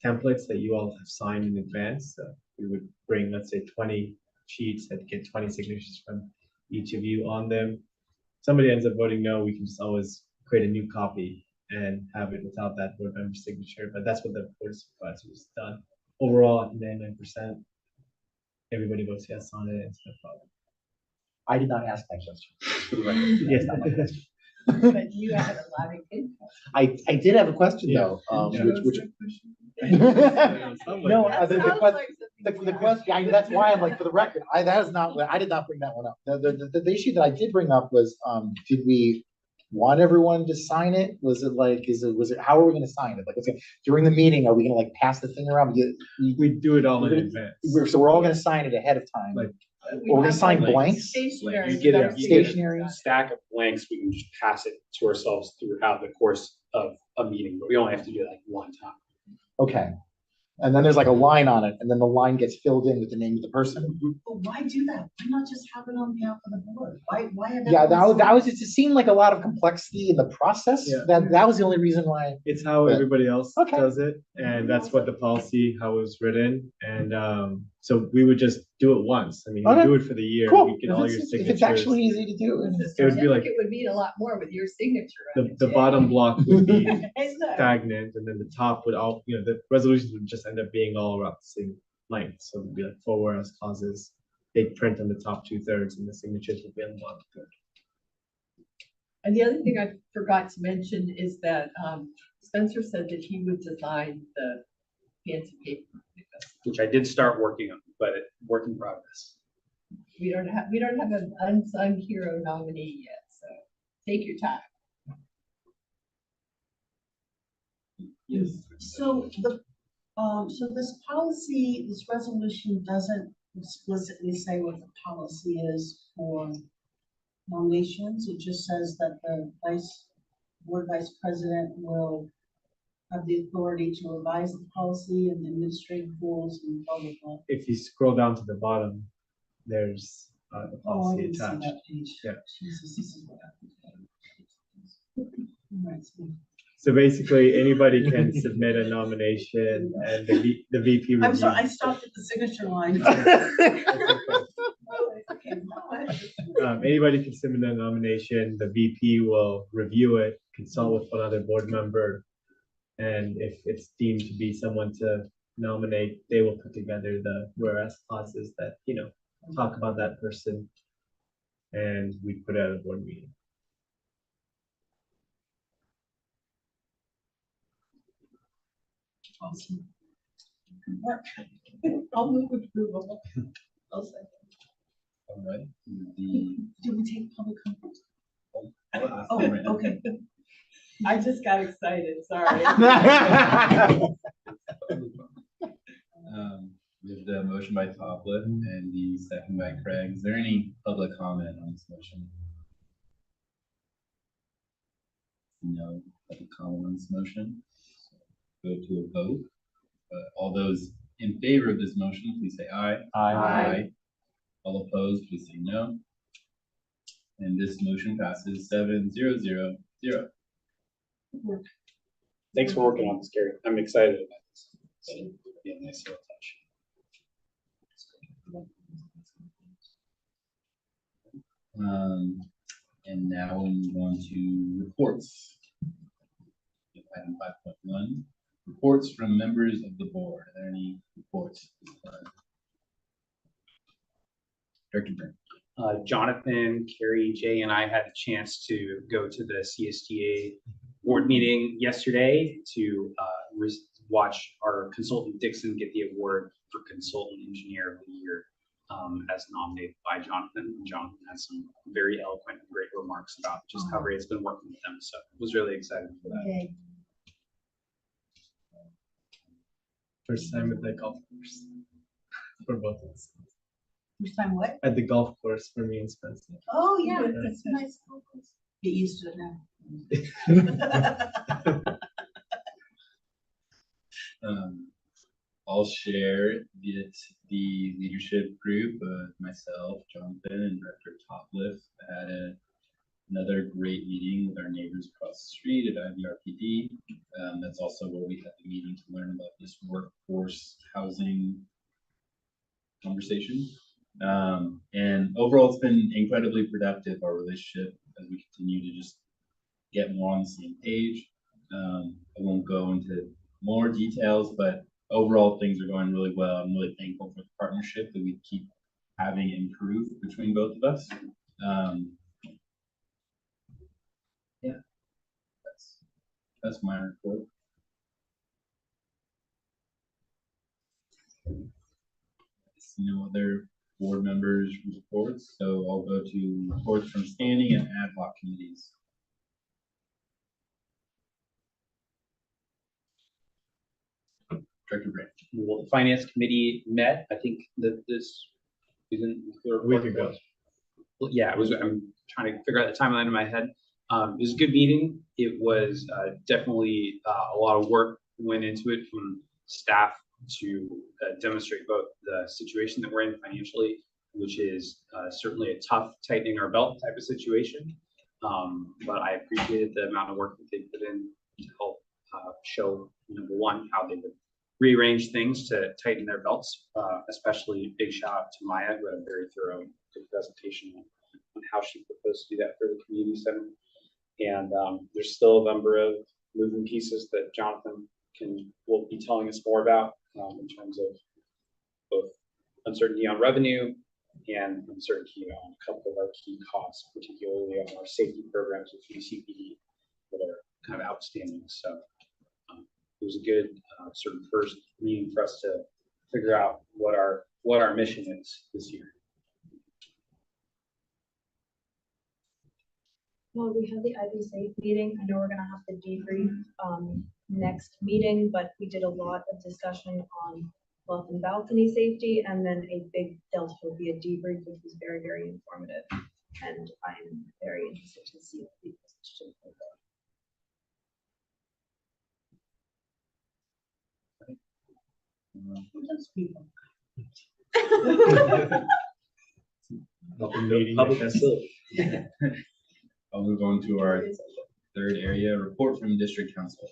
templates that you all have signed in advance. So we would bring, let's say, 20 sheets that get 20 signatures from each of you on them. Somebody ends up voting no, we can just always create a new copy and have it without that board member signature. But that's what the board of supervisors done. Overall, 99%, everybody votes yes on it. It's no problem. I did not ask that question. Yes. That's not my question. But you had a lot of good questions. I did have a question though, which no, the question, that's why I'm like, for the record, that is not, I did not bring that one up. The issue that I did bring up was, did we want everyone to sign it? Was it like, was it, how are we gonna sign it? Like, during the meeting, are we gonna like pass the thing around? We do it all in advance. So we're all gonna sign it ahead of time. Like, we're gonna sign blanks? Stationary. You get a Stationary. stack of blanks, we can just pass it to ourselves throughout the course of a meeting, but we only have to do it like one time. Okay. And then there's like a line on it, and then the line gets filled in with the name of the person. But why do that? Why not just have it on behalf of the board? Why have Yeah, everyone that sign was, it just seemed like a lot of complexity in the process. Yeah. That was the only reason why. It's how everybody else Okay. does it, and that's what the policy, how it was written. And So we would just do it once. I mean, Okay. we do it for the year. Cool. We get all your If signatures. it's actually easy to do. And It would be like- It would mean a lot more with your signature. on The it, the Jay. bottom block would be I know. stagnant, and then the top would all, the resolutions would just end up being all about the same length. So it would be like 4 whereas clauses, big print on the top 2/3, and the signatures would be on the bottom third. And the other thing I forgot to mention is that Spencer said that he would design the fancy paper. Which I did start working on, but it work in progress. We don't have an unsung hero nominee yet, so take your time. Yes. So so this policy, this resolution doesn't explicitly say what the policy is for nominations. It just says that the board vice president will have the authority to revise the policy and the administrative rules and blah, blah, blah. If you scroll down to the bottom, there's the Oh, I policy didn't see attached. that page. Yeah. Jesus, this is what happened. Reminds me. So basically, anybody can submit a nomination, and the VP I'm sorry, I reviews. stopped at the signature line. Okay, Anybody can submit a nomination, the VP will review it, consult with one other board member. And if it's deemed to be someone to nominate, they will put together the whereas clauses that, talk about that person. And we put it at a board meeting. Awesome. Work. I'll move approval. I'll second. All right. The, Did we take public comment? I'll ask Oh, them right now. okay. I just got excited, sorry. We have the motion by Topliff and the second by Craig. Is there any public comment on this motion? No public comment on this motion. Go to a vote. All those in favor of this motion, please say aye. Aye. All opposed, please say no. And this motion passes 7-0-0-0. Thanks for working on this, Gary. I'm excited about this. It'll be a nice little touch. And now we move on to reports. Item 5.1, reports from members of the board. Are there any reports? Director Brent. Jonathan, Carrie, Jay, and I had the chance to go to the CSTA board meeting yesterday to watch our consultant Dixon get the award for Consultant Engineer of the Year as nominated by Jonathan. Jonathan has some very eloquent and great remarks about just how great it's been working with them. So I was really excited for that. Yay. First time at the golf course for both of us. First time what? At the golf course for me and Spencer. Oh, yeah, that's nice. Get used to it now. I'll share the leadership group, myself, Jonathan, and Director Topliff had another great meeting with our neighbors across the street at IVRPD. That's also where we had the meeting to learn about this workforce housing conversation. And overall, it's been incredibly productive, our relationship, as we continue to just get more on the same page. I won't go into more details, but overall things are going really well. I'm really thankful for the partnership that we keep having improve between both of us. Yeah, that's my report. No other board members reports, so I'll go to reports from standing and ad hoc committees. Director Branch. Well, the finance committee met, I think that this isn't. A week ago. Well, yeah, I'm trying to figure out the timeline in my head. It was a good meeting. It was definitely a lot of work went into it from staff to demonstrate both the situation that we're in financially, which is certainly a tough tightening our belt type of situation. But I appreciated the amount of work that they put in to help show, number one, how they would rearrange things to tighten their belts, especially big shout out to Maya, who had a very thorough good presentation on how she proposed to do that for the community center. And there's still a number of moving pieces that Jonathan will be telling us more about in terms of both uncertainty on revenue and uncertainty on a couple of our key costs, particularly on our safety programs with UCPD that are kind of outstanding. So it was a good sort of first meeting for us to figure out what our mission is this year. Well, we had the IVCSD meeting. I know we're gonna have to debrief next meeting, but we did a lot of discussion on wealth and balcony safety, and then a big Deltopia debrief, which was very, very informative. And I'm very interested to see what people should think of. Those people. Public facility. I'll move on to our third area, report from district council.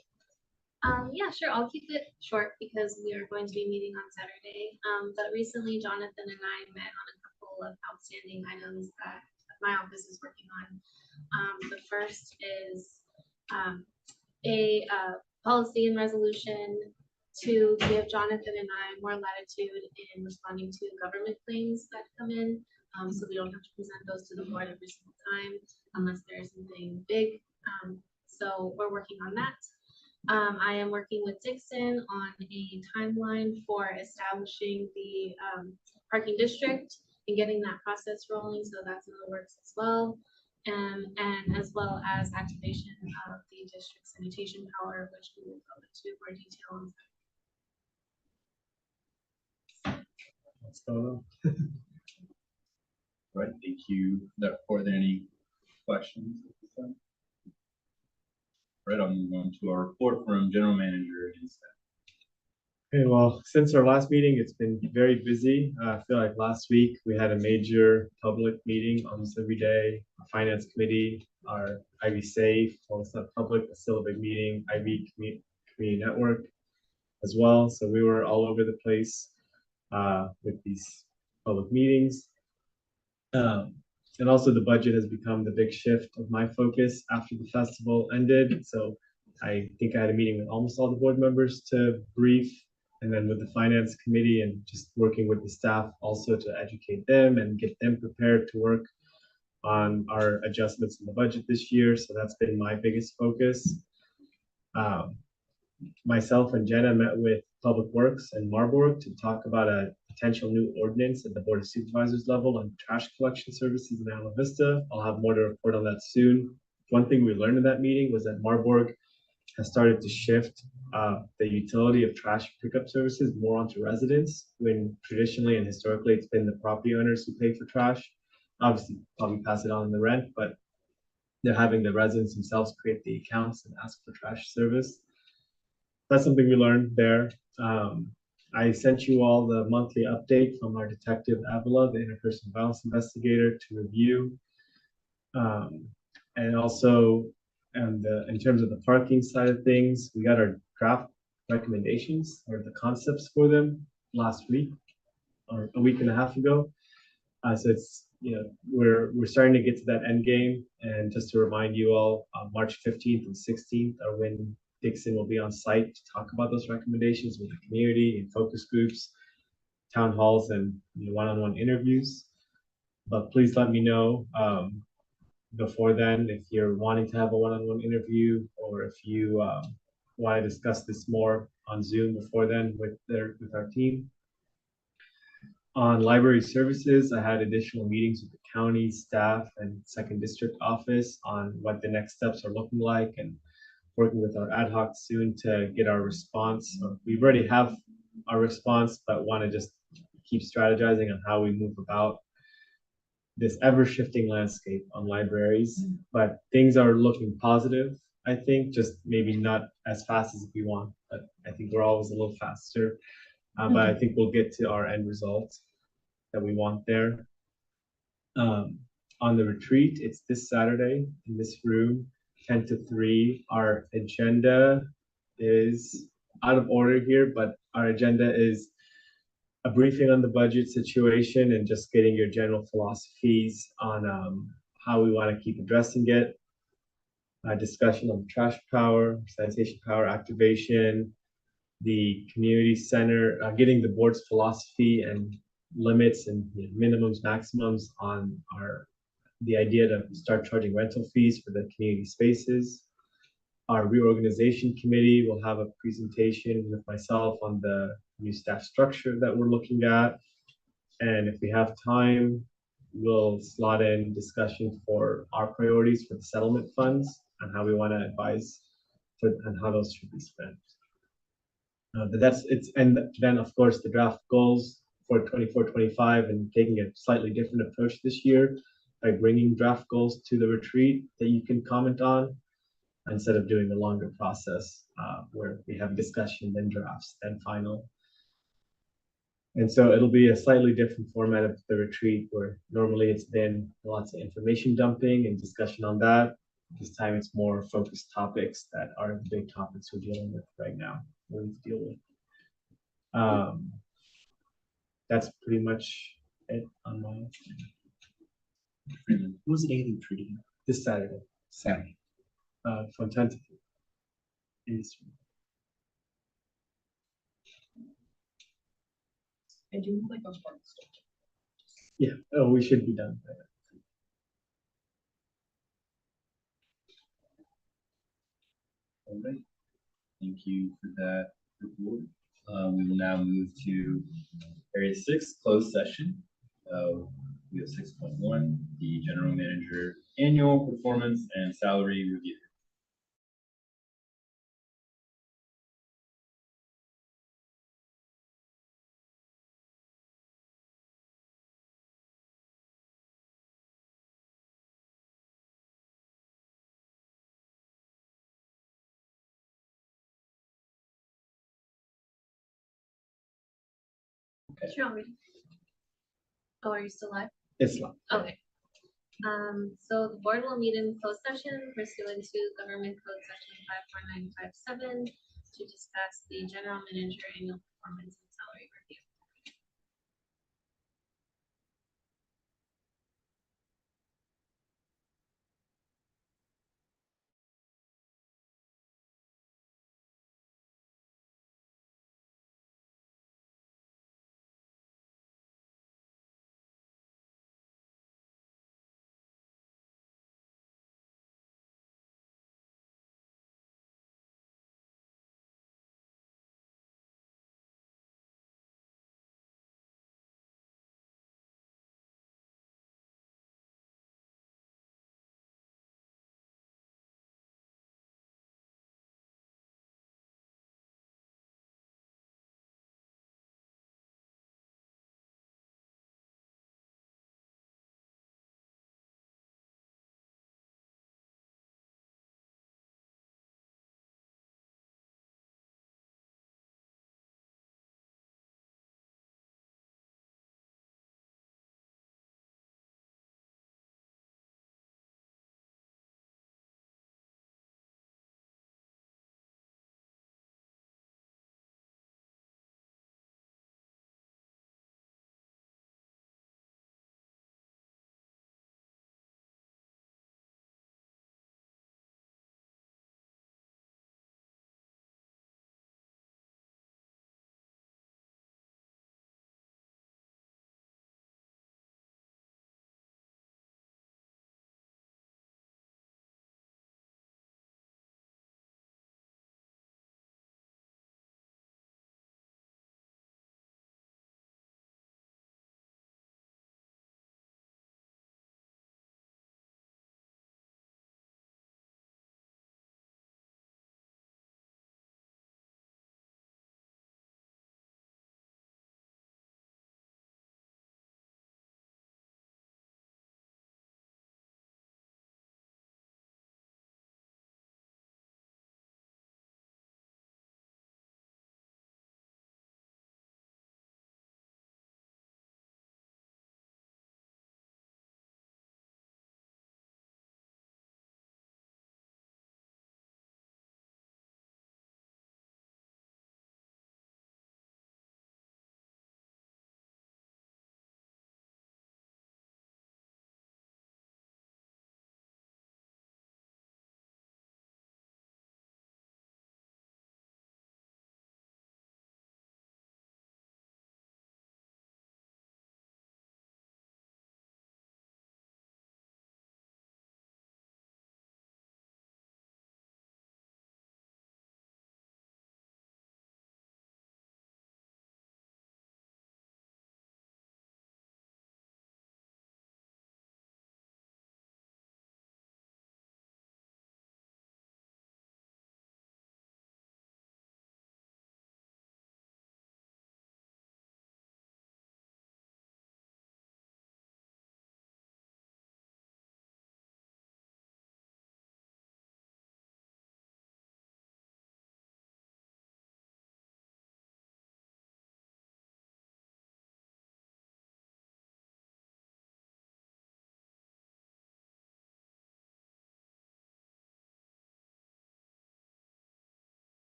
Yeah, sure. I'll keep it short because we are going to be meeting on Saturday. But recently Jonathan and I met on a couple of outstanding items that my office is working on. The first is a policy and resolution to give Jonathan and I more latitude in responding to government claims that come in. So we don't have to present those to the board every single time unless there's something big. So we're working on that. I am working with Dixon on a timeline for establishing the parking district and getting that process rolling. So that's in the works as well. And as well as activation of the district sanitation power, which we will go into more detail on. What's going on? Right, thank you. Are there any questions? Right, I'll move on to our report from general manager and staff. Okay, well, since our last meeting, it's been very busy. I feel like last week we had a major public meeting almost every day. Our finance committee, our IV Safe, almost not public, but still a big meeting, IV Community Network as well. So we were all over the place with these public meetings. And also the budget has become the big shift of my focus after the festival ended. So I think I had a meeting with almost all the board members to brief, and then with the finance committee and just working with the staff also to educate them and get them prepared to work on our adjustments in the budget this year. So that's been my biggest focus. Myself and Jenna met with Public Works and Marburg to talk about a potential new ordinance at the Board of Supervisors level on trash collection services in Isla Vista. I'll have more to report on that soon. One thing we learned in that meeting was that Marburg has started to shift the utility of trash pickup services more onto residents, when traditionally and historically it's been the property owners who pay for trash. Obviously, probably pass it on in the rent, but they're having the residents themselves create the accounts and ask for trash service. That's something we learned there. I sent you all the monthly update from our detective Avila, the interpersonal violence investigator, to review. And also, in terms of the parking side of things, we got our draft recommendations or the concepts for them last week or a week and a half ago. So it's, we're starting to get to that end game. And just to remind you all, March 15th and 16th are when Dixon will be on site to talk about those recommendations with the community in focus groups, town halls, and one-on-one interviews. But please let me know before then if you're wanting to have a one-on-one interview, or if you want to discuss this more on Zoom before then with our team. On library services, I had additional meetings with the county staff and second district office on what the next steps are looking like, and working with our ad hoc soon to get our response. We already have our response, but want to just keep strategizing on how we move about this ever-shifting landscape on libraries. But things are looking positive, I think, just maybe not as fast as we want, but I think we're always a little faster. But I think we'll get to our end result that we want there. On the retreat, it's this Saturday in this room, 10 to 3. Our agenda is out of order here, but our agenda is a briefing on the budget situation and just getting your general philosophies on how we want to keep addressing it. A discussion on trash power, sanitation power activation, the community center, getting the board's philosophy and limits and minimums, maximums on the idea to start charging rental fees for the community spaces. Our reorganization committee will have a presentation with myself on the new staff structure that we're looking at. And if we have time, we'll slot in discussion for our priorities for the settlement funds and how we want to advise and how those should be spent. And then of course the draft goals for 24-25 and taking a slightly different approach this year by bringing draft goals to the retreat that you can comment on instead of doing a longer process where we have discussion, then drafts, then final. And so it'll be a slightly different format of the retreat where normally it's been lots of information dumping and discussion on that. This time it's more focused topics that are the big topics we're dealing with right now, we need to deal with. That's pretty much it on my end. What was the day of the retreat? This Saturday, Saturday. from 10 to 3. And you like a fun stuff. Yeah, oh, we should be done by then. All right. Thank you for that report. We will now move to area 6, closed session. We have 6.1, the general manager annual performance and salary review. Sure, oh, are you still live? It's not. Okay. So the board will meet in closed session pursuant to Government Code Section 54957 to discuss the general manager annual performance and salary review.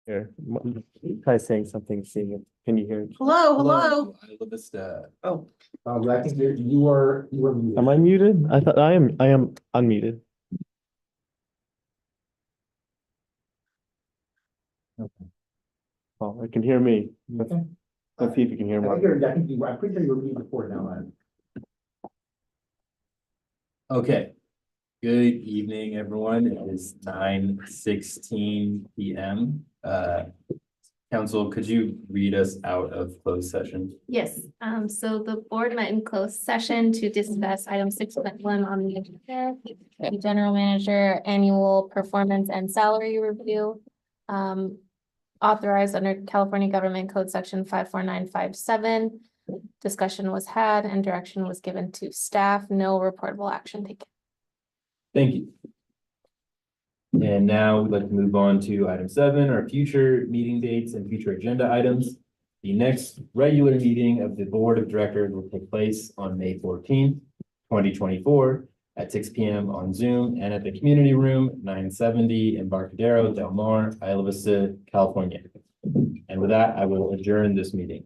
Here, try saying something, seeing it. Can you hear? it? Hello. Isla Vista. Oh, I think you are muted. Am I muted? I thought I am unmuted. Okay. Well, I can hear me. Okay. Let's see if you can hear I me. think you're, I think you, I'm pretty sure you were muted before now, man. Okay. Good evening, everyone. It is 9:16 PM. Council, could you read us out of closed session? Yes, so the board met in closed session to discuss item 6.1 on the agenda, the general manager annual performance and salary review. Authorized under California Government Code Section 54957. Discussion was had and direction was given to staff, no reportable action taken. Thank you. And now we'd like to move on to item 7, our future meeting dates and future agenda items. The next regular meeting of the Board of Directors will take place on May 14th, 2024 at 6 PM on Zoom and at the Community Room 970 Embarcadero Del Mar, Isla Vista, California. And with that, I will adjourn this meeting.